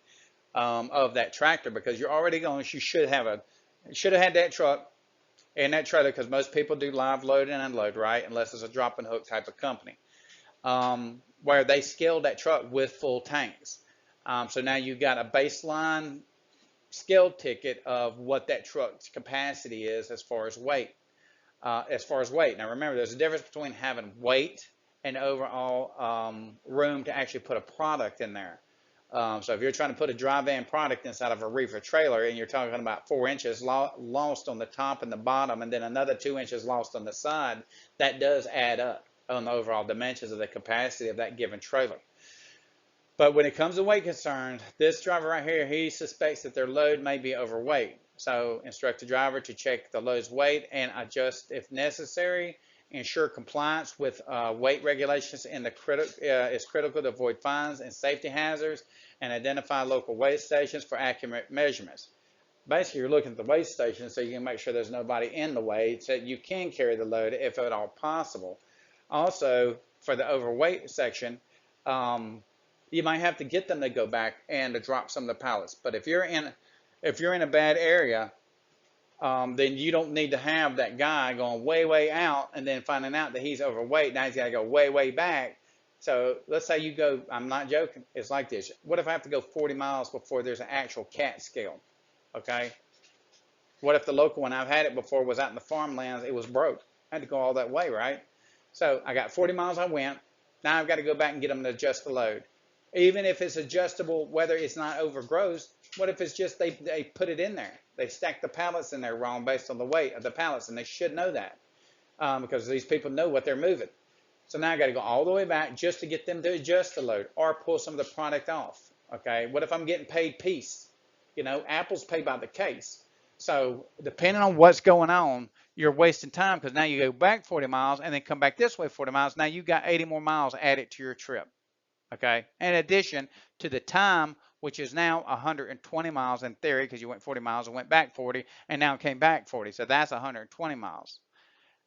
of that tractor, because you're already going, you should have had that truck and that trailer, because most people do live load and unload, right? Unless it's a drop and hook type of company, where they scaled that truck with full tanks. So now you've got a baseline scale ticket of what that truck's capacity is as far as weight. Now remember, there's a difference between having weight and overall room to actually put a product in there. So if you're trying to put a dry van product inside of a reefer trailer, and you're talking about 4 inches lost on the top and the bottom, and then another 2 inches lost on the side, that does add up on the overall dimensions of the capacity of that given trailer. But when it comes to weight concerns, this driver right here, he suspects that their load may be overweight. So instruct the driver to check the load's weight and adjust if necessary. Ensure compliance with weight regulations in the is critical to avoid fines and safety hazards, and identify local weigh stations for accurate measurements. Basically, you're looking at the weigh station so you can make sure there's nobody in the way, so you can carry the load if at all possible. Also, for the overweight section, you might have to get them to go back and to drop some of the pallets. But if you're in a bad area, then you don't need to have that guy going way out and then finding out that he's overweight. Now he's got to go way back. So let's say you go, I'm not joking, it's like this. What if I have to go 40 miles before there's an actual cat scale? Okay. What if the local one, I've had it before, was out in the farmlands, it was broke. I had to go all that way, right? So I got 40 miles I went. Now I've got to go back and get them to adjust the load. Even if it's adjustable, whether it's not overgross, what if it's just they put it in there? They stack the pallets in there wrong based on the weight of the pallets, and they should know that because these people know what they're moving. So now I got to go all the way back just to get them to adjust the load or pull some of the product off. Okay, what if I'm getting paid piece? You know, Apple's paid by the case. So depending on what's going on, you're wasting time because now you go back 40 miles and then come back this way 40 miles. Now you got 80 more miles added to your trip. Okay, in addition to the time, which is now 120 miles in theory because you went 40 miles and went back 40 and now came back 40. So that's 120 miles.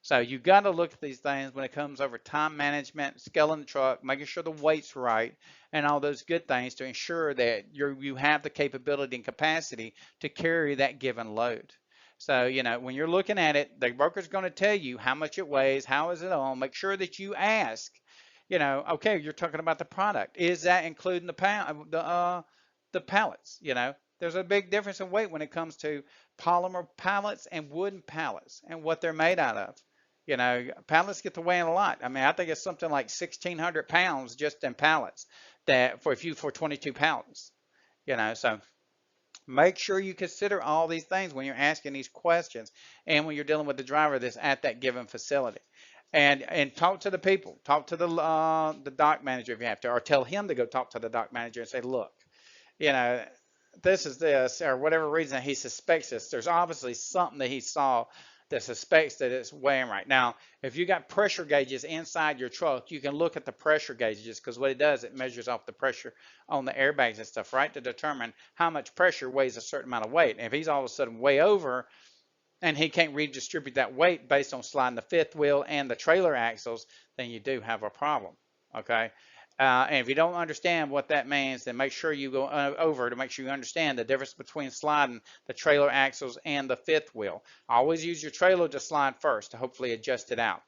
So you got to look at these things when it comes over time management, scaling the truck, making sure the weight's right, and all those good things to ensure that you have the capability and capacity to carry that given load. So, you know, when you're looking at it, the broker's going to tell you how much it weighs, how is it on. Make sure that you ask, you know, okay, you're talking about the product. Is that including the pallets? You know, there's a big difference in weight when it comes to polymer pallets and wooden pallets and what they're made out of. You know, pallets get to weigh in a lot. I mean, I think it's something like 1,600 pounds just in pallets that for 22 pounds. You know, so make sure you consider all these things when you're asking these questions and when you're dealing with the driver that's at that given facility. And talk to the people, talk to the dock manager if you have to, or tell him to go talk to the dock manager and say, look, you know, this is this, or whatever reason he suspects this. There's obviously something that he saw that suspects that it's weighing right. Now, if you got pressure gauges inside your truck, you can look at the pressure gauges because what it does, it measures off the pressure on the airbags and stuff, right, to determine how much pressure weighs a certain amount of weight. And if he's all of a sudden way over and he can't redistribute that weight based on sliding the fifth wheel and the trailer axles, then you do have a problem, okay? And if you don't understand what that means, then make sure you go over to make sure you understand the difference between sliding the trailer axles and the fifth wheel. Always use your trailer to slide first to hopefully adjust it out.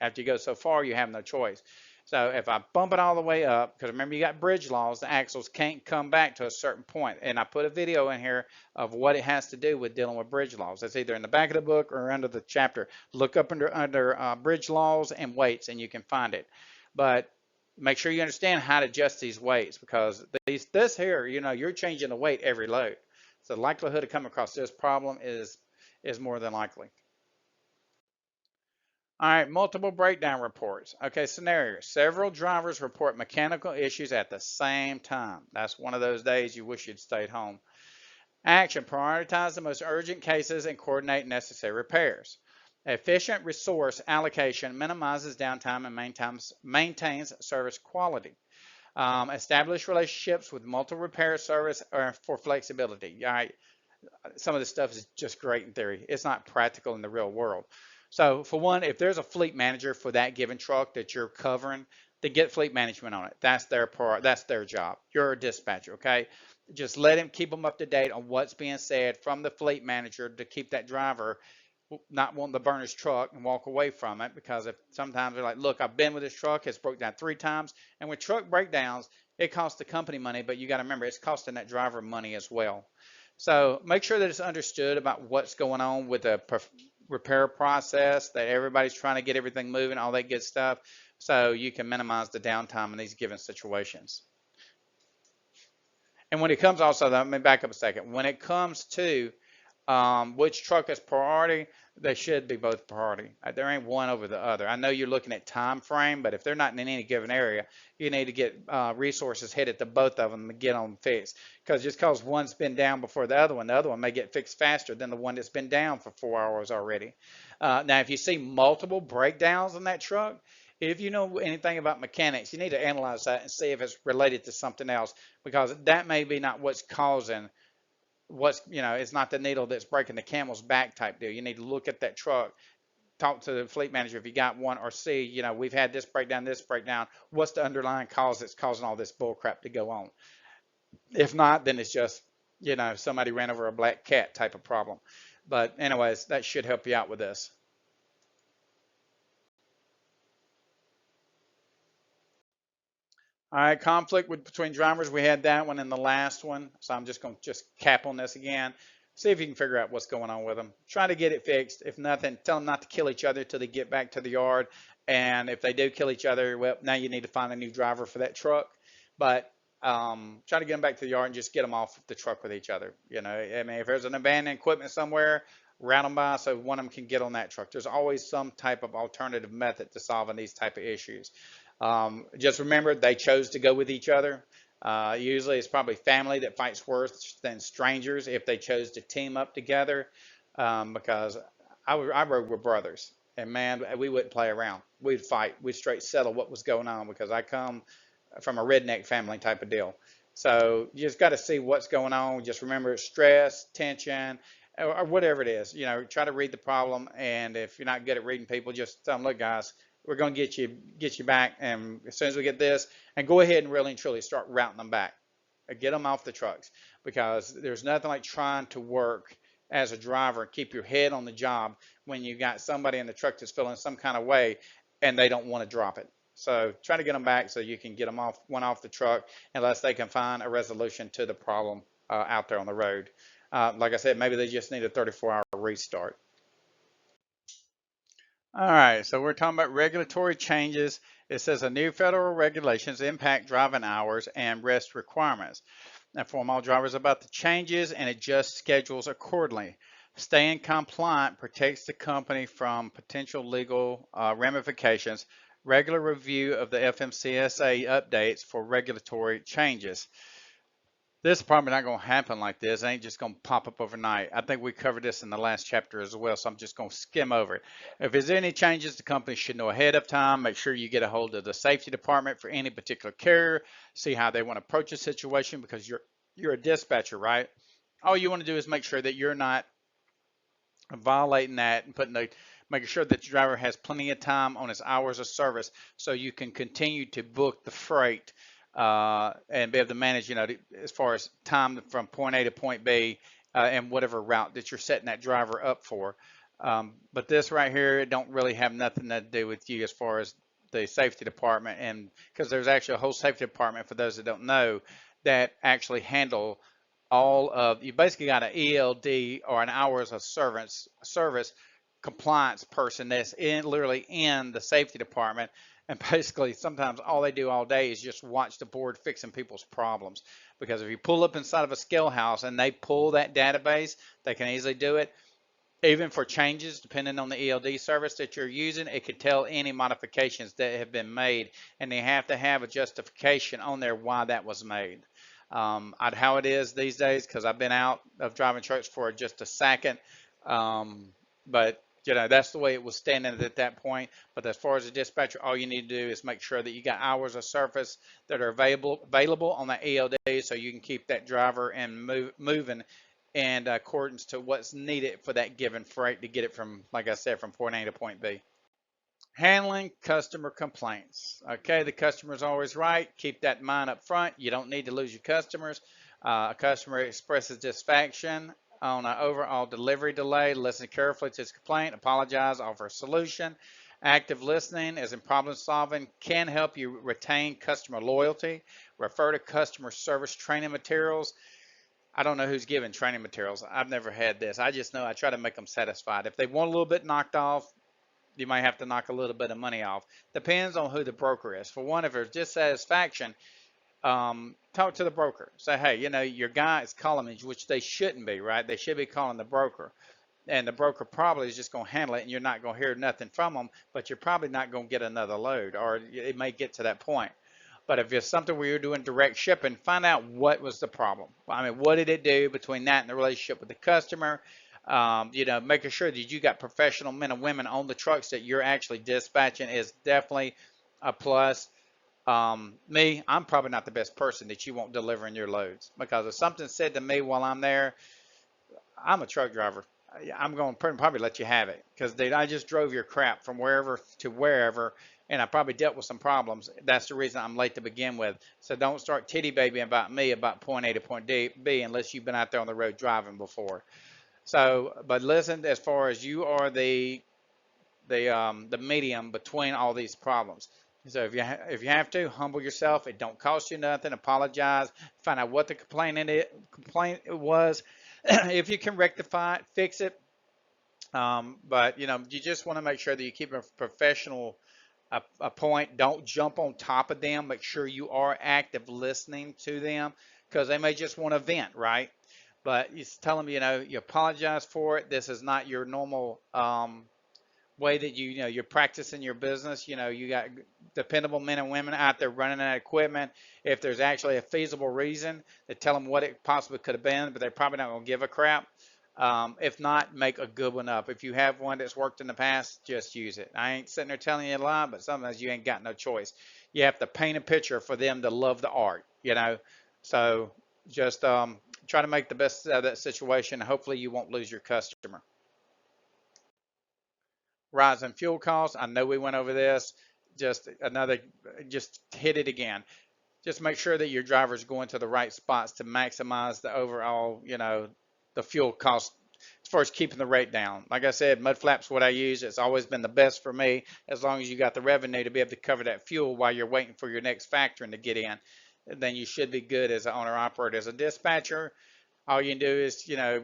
After you go so far, you have no choice. So if I bump it all the way up, because remember you got bridge laws, the axles can't come back to a certain point. And I put a video in here of what it has to do with dealing with bridge laws. It's either in the back of the book or under the chapter. Look up under bridge laws and weights and you can find it. But make sure you understand how to adjust these weights because this here, you know, you're changing the weight every load. So the likelihood of coming across this problem is more than likely. All right, multiple breakdown reports. Okay, scenario. Several drivers report mechanical issues at the same time. That's one of those days you wish you'd stayed home. Action. Prioritize the most urgent cases and coordinate necessary repairs. Efficient resource allocation minimizes downtime and maintains service quality. Establish relationships with multiple repair service for flexibility. All right, some of this stuff is just great in theory. It's not practical in the real world. So for one, if there's a fleet manager for that given truck that you're covering, then get fleet management on it. That's their part. That's their job. You're a dispatcher, okay? Just let him keep them up to date on what's being said from the fleet manager to keep that driver not wanting to burn his truck and walk away from it because if sometimes they're like, look, I've been with this truck, it's broke down 3 times. And with truck breakdowns, it costs the company money, but you got to remember it's costing that driver money as well. So make sure that it's understood about what's going on with the repair process, that everybody's trying to get everything moving, all that good stuff, so you can minimize the downtime in these given situations. And when it comes also, let me back up a second. When it comes to which truck is priority, they should be both priority. There ain't one over the other. I know you're looking at time frame, but if they're not in any given area, you need to get resources headed to both of them to get them fixed. Because just because one's been down before the other one may get fixed faster than the one that's been down for 4 hours already. Now, if you see multiple breakdowns in that truck, if you know anything about mechanics, you need to analyze that and see if it's related to something else, because that may be not what's causing it's not the needle that's breaking the camel's back type deal. You need to look at that truck talk to the fleet manager if you got one, or see, you know, we've had this breakdown, what's the underlying cause that's causing all this bull crap to go on. If not, then it's just, you know, somebody ran over a black cat type of problem. But anyways, that should help you out with this. All right, conflict between drivers. We had that one in the last one, so I'm just going to just cap on this again. See if you can figure out what's going on with them. Try to get it fixed. If nothing, tell them not to kill each other till they get back to the yard. And if they do kill each other, well, now you need to find a new driver for that truck. But try to get them back to the yard and just get them off the truck with each other. You know, I mean, if there's an abandoned equipment somewhere, route them by so one of them can get on that truck. There's always some type of alternative method to solving these type of issues. Just remember, they chose to go with each other. Usually it's probably family that fights worse than strangers if they chose to team up together, because I rode with brothers, and man, we wouldn't play around. We'd fight. We'd straight settle what was going on because I come from a redneck family type of deal. So you just got to see what's going on. Just remember stress, tension, or whatever it is. You know, try to read the problem, and if you're not good at reading people, just tell them, look, guys, we're going to get you back, and as soon as we get this, and go ahead and really and truly start routing them back. Get them off the trucks, because there's nothing like trying to work as a driver, keep your head on the job when you got somebody in the truck that's feeling some kind of way and they don't want to drop it. So try to get them back so you can get them off the truck, unless they can find a resolution to the problem out there on the road. Like I said, maybe they just need a 34-hour restart. All right, so we're talking about regulatory changes. It says a new federal regulations impact driving hours and rest requirements. Inform all drivers about the changes and adjust schedules accordingly. Staying compliant protects the company from potential legal ramifications. Regular review of the FMCSA updates for regulatory changes. This is probably not going to happen like this. It ain't just going to pop up overnight. I think we covered this in the last chapter as well, so I'm just going to skim over it. If there's any changes, the company should know ahead of time. Make sure you get a hold of the safety department for any particular carrier. See how they want to approach a situation, because you're a dispatcher, right? All you want to do is make sure that you're not violating that and making sure that your driver has plenty of time on his hours of service, so you can continue to book the freight and be able to manage, you know, as far as time from point A to point B, and whatever route that you're setting that driver up for. But this right here, it don't really have nothing to do with you as far as the safety department, and because there's actually a whole safety department, for those that don't know, that actually handle all of, you basically got an ELD, or an hours of service compliance person that's literally in the safety department. And basically, sometimes all they do all day is just watch the board fixing people's problems. Because if you pull up inside of a scale house and they pull that database, they can easily do it. Even for changes, depending on the ELD service that you're using, it could tell any modifications that have been made, and they have to have a justification on there why that was made. How it is these days, because I've been out of driving trucks for just a second, but you know, that's the way it was standing at that point. But as far as a dispatcher, all you need to do is make sure that you got hours of service that are available on that ELD, so you can keep that driver and moving in accordance to what's needed for that given freight to get it from, like I said, from point A to point B. Handling customer complaints. Okay, the customer is always right. Keep that in mind up front. You don't need to lose your customers. A customer expresses dissatisfaction on an overall delivery delay. Listen carefully to his complaint. Apologize. Offer a solution. Active listening, as in problem solving, can help you retain customer loyalty. Refer to customer service training materials. I don't know who's giving training materials. I've never had this. I just know I try to make them satisfied. If they want a little bit knocked off, you might have to knock a little bit of money off. Depends on who the broker is. For one, if there's dissatisfaction, talk to the broker. Say, hey, you know, your guy is calling me, which they shouldn't be, right? They should be calling the broker. And the broker probably is just going to handle it, and you're not going to hear nothing from them, but you're probably not going to get another load, or it may get to that point. But if it's something where you're doing direct shipping, find out what was the problem. I mean, what did it do between that and the relationship with the customer? You know, making sure that you got professional men and women on the trucks that you're actually dispatching is definitely a plus. I'm probably not the best person that you want delivering your loads, because if something's said to me while I'm there, I'm a truck driver. I'm going to probably let you have it because I just drove your crap from wherever to wherever, and I probably dealt with some problems. That's the reason I'm late to begin with. So don't start titty babying about me about point A to point B unless you've been out there on the road driving before. So, but listen, as far as you are the medium between all these problems. So if you have to humble yourself, it don't cost you nothing. Apologize, find out what the complaint was. If you can rectify it, fix it. But you just want to make sure that you keep a professional a point. Don't jump on top of them. Make sure you are active listening to them because they may just want to vent, right? But you tell them, you apologize for it. This is not your normal way that you're practicing your business. You got dependable men and women out there running that equipment. If there's actually a feasible reason, to tell them what it possibly could have been, but they're probably not going to give a crap. If not, make a good one up. If you have one that's worked in the past, just use it. I ain't sitting there telling you a lie, but sometimes you ain't got no choice. You have to paint a picture for them to love the art. So just try to make the best of that situation. Hopefully you won't lose your customer. Rising fuel costs. I know we went over this. Just hit it again. Just make sure that your driver's going to the right spots to maximize the overall, the fuel cost as far as keeping the rate down. Like I said, mud flaps what I use. It's always been the best for me as long as you got the revenue to be able to cover that fuel while you're waiting for your next factoring to get in. Then you should be good as an owner operator. As a dispatcher, all you can do is, there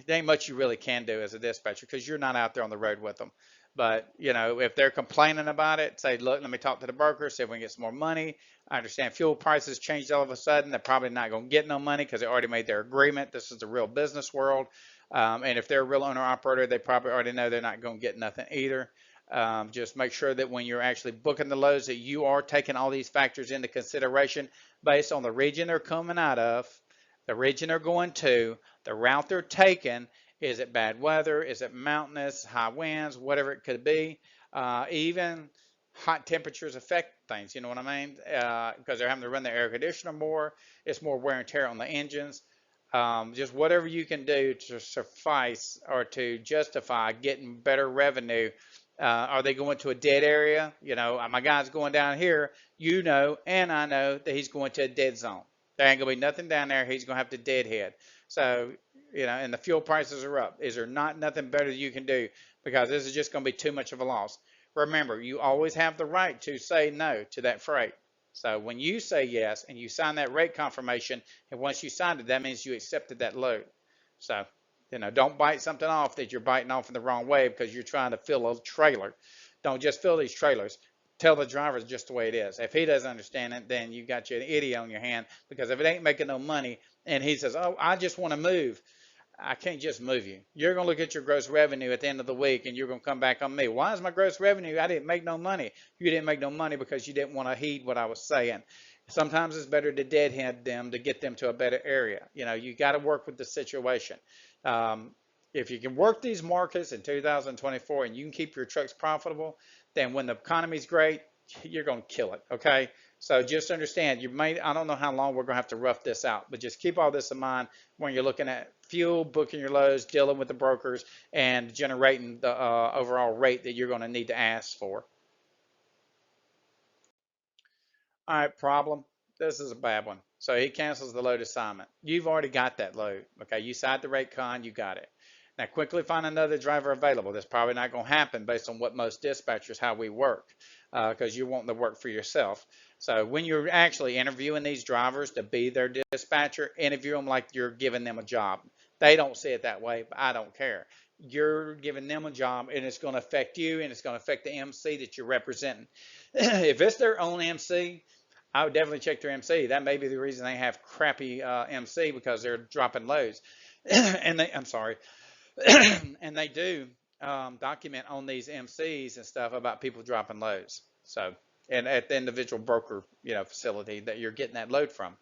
ain't much you really can do as a dispatcher because you're not out there on the road with them. But, if they're complaining about it, say, look, let me talk to the broker, see if we can get some more money. I understand fuel prices changed all of a sudden. They're probably not going to get no money because they already made their agreement. This is the real business world. And if they're a real owner operator, they probably already know they're not going to get nothing either. Just make sure that when you're actually booking the loads that you are taking all these factors into consideration based on the region they're coming out of, the region they're going to, the route they're taking. Is it bad weather? Is it mountainous, high winds, whatever it could be? Even hot temperatures affect things, you know what I mean? Because they're having to run the air conditioner more. It's more wear and tear on the engines. Just whatever you can do to suffice or to justify getting better revenue. Are they going to a dead area? My guy's going down here, and I know that he's going to a dead zone. There ain't going to be nothing down there. He's going to have to deadhead. So, and the fuel prices are up. Is there nothing better that you can do? Because this is just going to be too much of a loss. Remember, you always have the right to say no to that freight. So when you say yes and you sign that rate confirmation, and once you signed it, that means you accepted that load. So, don't bite something off that you're biting off in the wrong way because you're trying to fill a trailer. Don't just fill these trailers. Tell the driver just the way it is. If he doesn't understand it, then you got you an idiot on your hand because if it ain't making no money and he says, oh, I just want to move, I can't just move you. You're going to look at your gross revenue at the end of the week and you're going to come back on me. Why is my gross revenue? I didn't make no money. You didn't make no money because you didn't want to heed what I was saying. Sometimes it's better to deadhead them to get them to a better area. You got to work with the situation. If you can work these markets in 2024 and you can keep your trucks profitable, then when the economy's great, you're going to kill it. Okay. So just understand, I don't know how long we're going to have to rough this out, but just keep all this in mind when you're looking at fuel, booking your loads, dealing with the brokers, and generating the overall rate that you're going to need to ask for. All right, problem. This is a bad one. So he cancels the load assignment. You've already got that load. Okay, you signed the rate con, you got it. Now quickly find another driver available. That's probably not going to happen based on what most dispatchers, how we work, because you're wanting to work for yourself. So when you're actually interviewing these drivers to be their dispatcher, interview them like you're giving them a job. They don't see it that way, but I don't care. You're giving them a job and it's going to affect you and it's going to affect the MC that you're representing. If it's their own MC, I would definitely check their MC. That may be the reason they have crappy MC because they're dropping loads. I'm sorry, and they do document on these MCs and stuff about people dropping loads. So, and at the individual broker, facility that you're getting that load from.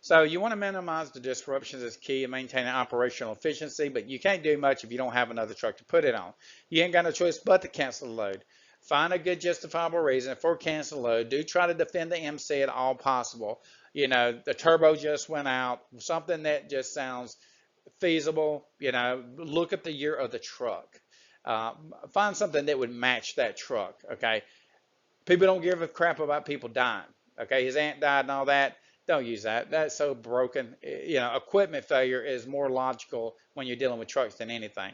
So you want to minimize the disruptions as key in maintaining operational efficiency, but you can't do much if you don't have another truck to put it on. You ain't got no choice but to cancel the load. Find a good justifiable reason for cancel load. Do try to defend the MC at all possible. The turbo just went out, something that just sounds feasible. Look at the year of the truck. Find something that would match that truck. Okay. People don't give a crap about people dying. Okay. His aunt died and all that. Don't use that. That's so broken. Equipment failure is more logical when you're dealing with trucks than anything.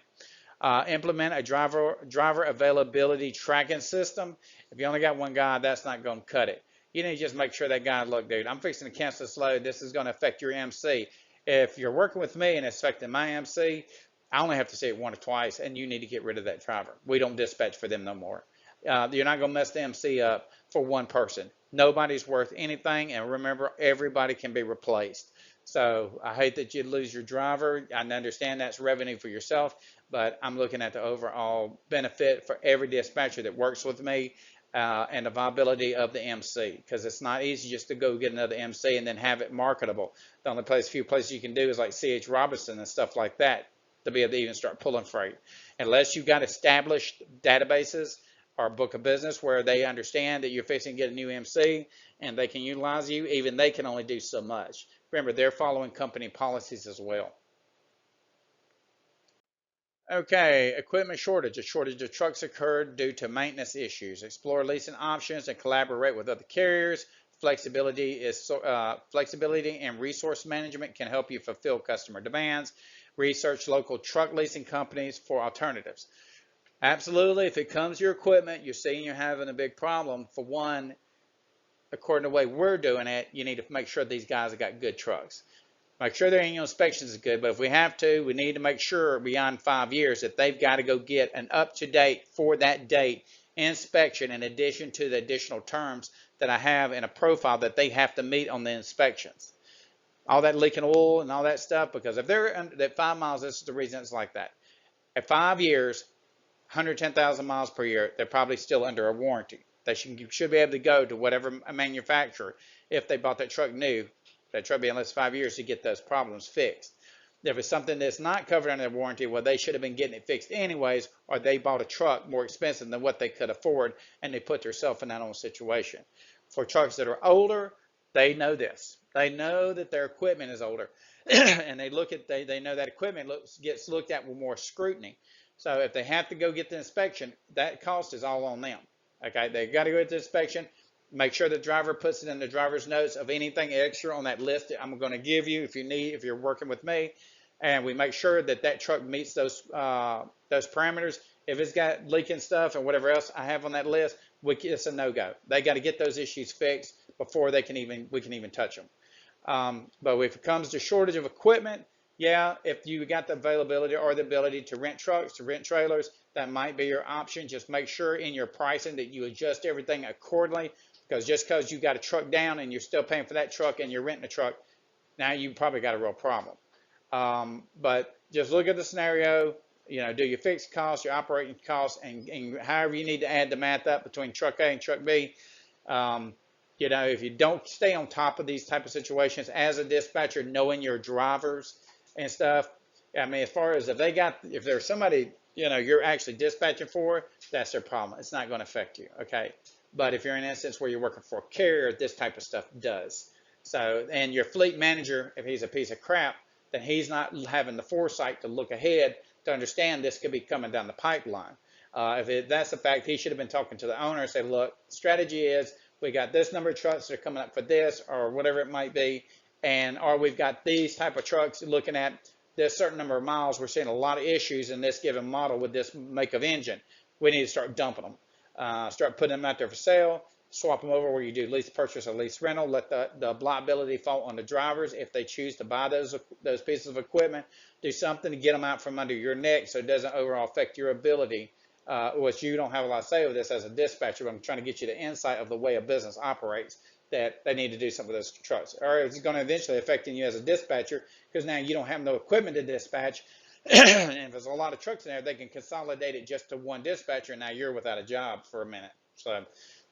Implement a driver availability tracking system. If you only got one guy, that's not going to cut it. You need to just make sure that guy, look, dude, I'm fixing to cancel this load. This is going to affect your MC. If you're working with me and it's affecting my MC, I only have to see it once or twice, and you need to get rid of that driver. We don't dispatch for them no more. You're not going to mess the MC up for one person. Nobody's worth anything, and remember, everybody can be replaced. So I hate that you lose your driver. I understand that's revenue for yourself, but I'm looking at the overall benefit for every dispatcher that works with me, and the viability of the MC, because it's not easy just to go get another MC and then have it marketable. The only few places you can do is like C.H. Robinson and stuff like that to be able to even start pulling freight. Unless you've got established databases or book of business where they understand that you're fixing to get a new MC and they can utilize you, even they can only do so much. Remember, they're following company policies as well. Okay, equipment shortage. A shortage of trucks occurred due to maintenance issues. Explore leasing options and collaborate with other carriers. Flexibility and resource management can help you fulfill customer demands. Research local truck leasing companies for alternatives. Absolutely, if it comes to your equipment, you're seeing you're having a big problem. For one, according to the way we're doing it, you need to make sure these guys have got good trucks. Make sure their annual inspections is good, but if we have to, we need to make sure beyond 5 years that they've got to go get an up-to-date for that date inspection in addition to the additional terms that I have in a profile that they have to meet on the inspections. All that leaking oil and all that stuff, because if they're at 5 miles, this is the reason it's like that. At 5 years, 110,000 miles per year, they're probably still under a warranty. They should be able to go to whatever manufacturer, if they bought that truck new, that truck being less 5 years, to get those problems fixed. If it's something that's not covered under the warranty, well, they should have been getting it fixed anyways, or they bought a truck more expensive than what they could afford, and they put themselves in that own situation. For trucks that are older, they know this. They know that their equipment is older, and they know that equipment gets looked at with more scrutiny. So if they have to go get the inspection, that cost is all on them. Okay, they got to go get the inspection. Make sure the driver puts it in the driver's notes of anything extra on that list that I'm going to give you if you're working with me, and we make sure that that truck meets those parameters. If it's got leaking stuff and whatever else I have on that list, it's a no-go. They got to get those issues fixed before we can even touch them. But if it comes to shortage of equipment, yeah, if you got the availability or the ability to rent trucks, to rent trailers, that might be your option. Just make sure in your pricing that you adjust everything accordingly, because just because you got a truck down and you're still paying for that truck and you're renting a truck, now you probably got a real problem. But just look at the scenario, do your fixed costs, your operating costs, and however you need to add the math up between truck A and truck B. If you don't stay on top of these type of situations as a dispatcher, knowing your drivers and stuff, I mean, as far as if there's somebody, you're actually dispatching for, that's their problem. It's not going to affect you, okay? But if you're in an instance where you're working for a carrier, this type of stuff does. So, and your fleet manager, if he's a piece of crap, then he's not having the foresight to look ahead to understand this could be coming down the pipeline. That's the fact, he should have been talking to the owner and say, look, strategy is we got this number of trucks that are coming up for this or whatever it might be, or we've got these type of trucks looking at this certain number of miles. We're seeing a lot of issues in this given model with this make of engine. We need to start dumping them, start putting them out there for sale, swap them over where you do lease purchase or lease rental, let the liability fall on the drivers if they choose to buy those pieces of equipment. Do something to get them out from under your neck so it doesn't overall affect your ability, which you don't have a lot to say with this as a dispatcher, but I'm trying to get you the insight of the way a business operates, that they need to do something with those trucks. Or it's going to eventually affect you as a dispatcher, because now you don't have no equipment to dispatch. And if there's a lot of trucks in there, they can consolidate it just to one dispatcher, and now you're without a job for a minute. So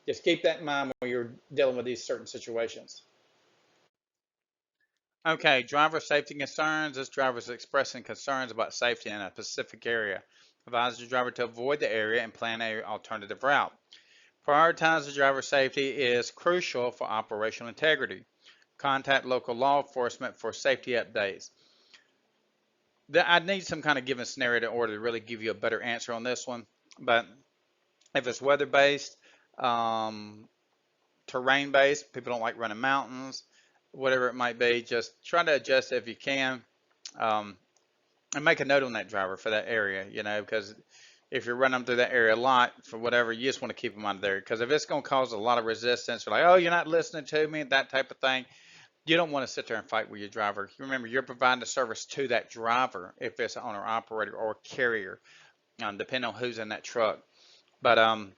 just keep that in mind when you're dealing with these certain situations. Okay, driver safety concerns. This driver is expressing concerns about safety in a specific area. Advise the driver to avoid the area and plan an alternative route. Prioritize the driver safety is crucial for operational integrity. Contact local law enforcement for safety updates. I need some kind of given scenario in order to really give you a better answer on this one. But if it's weather based, um, terrain based, people don't like running mountains, whatever it might be, just try to adjust it if you can. Um, and make a note on that driver for that area, because if you're running them through that area a lot for whatever, you just want to keep them out of there. Because if it's going to cause a lot of resistance, or like, oh, you're not listening to me, that type of thing, you don't want to sit there and fight with your driver. Remember, you're providing a service to that driver if it's an owner operator or carrier, depending on who's in that truck. But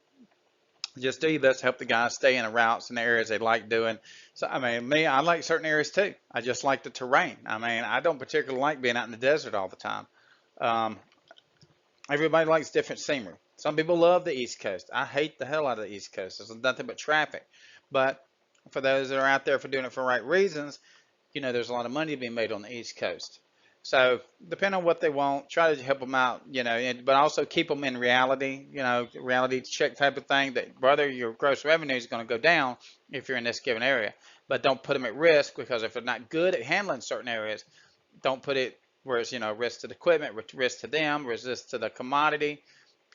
just do your best to help the guys stay in the routes and the areas they like doing. So, I mean, I like certain areas too. I just like the terrain. I mean, I don't particularly like being out in the desert all the time. Um, Everybody likes different scenery. Some people love the East Coast. I hate the hell out of the East Coast. There's nothing but traffic. But for those that are out there for doing it for right reasons, there's a lot of money being made on the East Coast. So depending on what they want, try to help them out, but also keep them in reality, reality check type of thing that, brother, your gross revenue is going to go down if you're in this given area. But don't put them at risk, because if they're not good at handling certain areas, don't put it where it's, risk to the equipment, risk to them, risk to the commodity,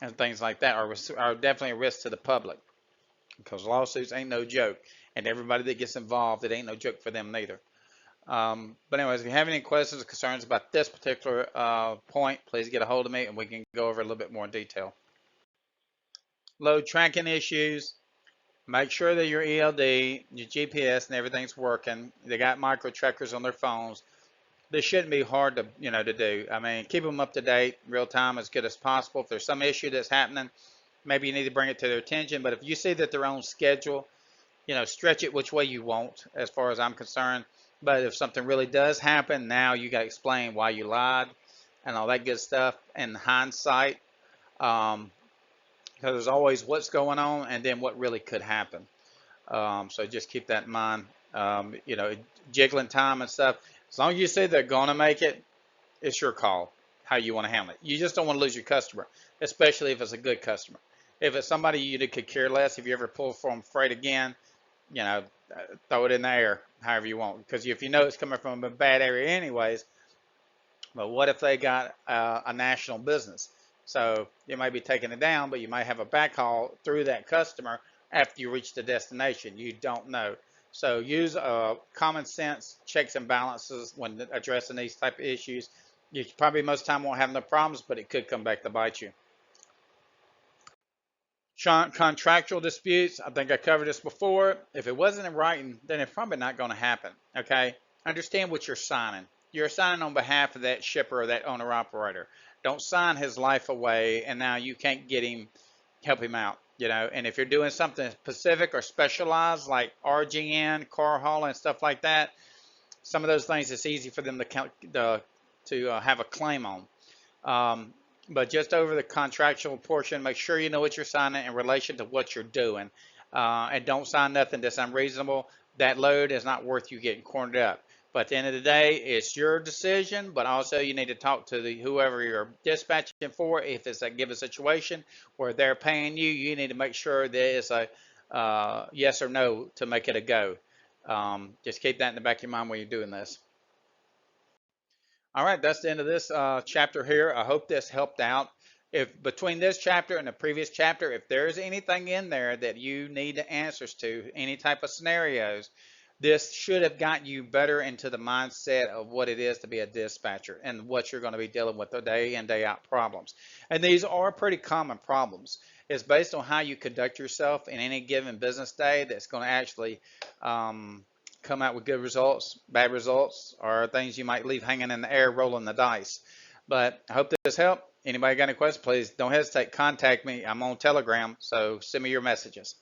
and things like that, are definitely a risk to the public, because lawsuits ain't no joke. And everybody that gets involved, it ain't no joke for them neither. But anyways, if you have any questions or concerns about this particular point, please get a hold of me and we can go over a little bit more in detail. Load tracking issues. Make sure that your ELD, your GPS, and everything's working. They got micro trackers on their phones. This shouldn't be hard to do. I mean, keep them up to date, real time, as good as possible. If there's some issue that's happening, maybe you need to bring it to their attention. But if you see that they're on schedule, stretch it which way you want, as far as I'm concerned. But if something really does happen, now you got to explain why you lied and all that good stuff in hindsight. Because there's always what's going on and then what really could happen. So just keep that in mind. Jiggling time and stuff. As long as you say they're going to make it, it's your call how you want to handle it. You just don't want to lose your customer, especially if it's a good customer. If it's somebody you could care less, if you ever pull from freight again, throw it in the air however you want, because if you know it's coming from a bad area anyways. But what if they got a national business? So you might be taking it down, but you might have a backhaul through that customer after you reach the destination. You don't know. So use common sense checks and balances when addressing these type of issues. You probably most of the time won't have no problems, but it could come back to bite you. Contractual disputes, I think I covered this before. If it wasn't in writing, then it's probably not going to happen. Okay, understand what you're signing. You're signing on behalf of that shipper or that owner operator. Don't sign his life away and now you can't help him out. And if you're doing something specific or specialized like RGN, car hauling, stuff like that, some of those things it's easy for them to have a claim on. But just over the contractual portion, make sure you know what you're signing in relation to what you're doing. And don't sign nothing that's unreasonable. That load is not worth you getting cornered up. But at the end of the day, it's your decision, but also you need to talk to whoever you're dispatching for. If it's a given situation where they're paying you, you need to make sure that it's a yes or no to make it a go. Just keep that in the back of your mind when you're doing this. All right, that's the end of this chapter here. I hope this helped out. If between this chapter and the previous chapter, if there's anything in there that you need the answers to, any type of scenarios, this should have gotten you better into the mindset of what it is to be a dispatcher and what you're going to be dealing with the day in, day out problems. And these are pretty common problems. It's based on how you conduct yourself in any given business day that's going to actually come out with good results, bad results, or things you might leave hanging in the air, rolling the dice. But I hope this helped. Anybody got any questions, please don't hesitate. Contact me. I'm on Telegram, so send me your messages.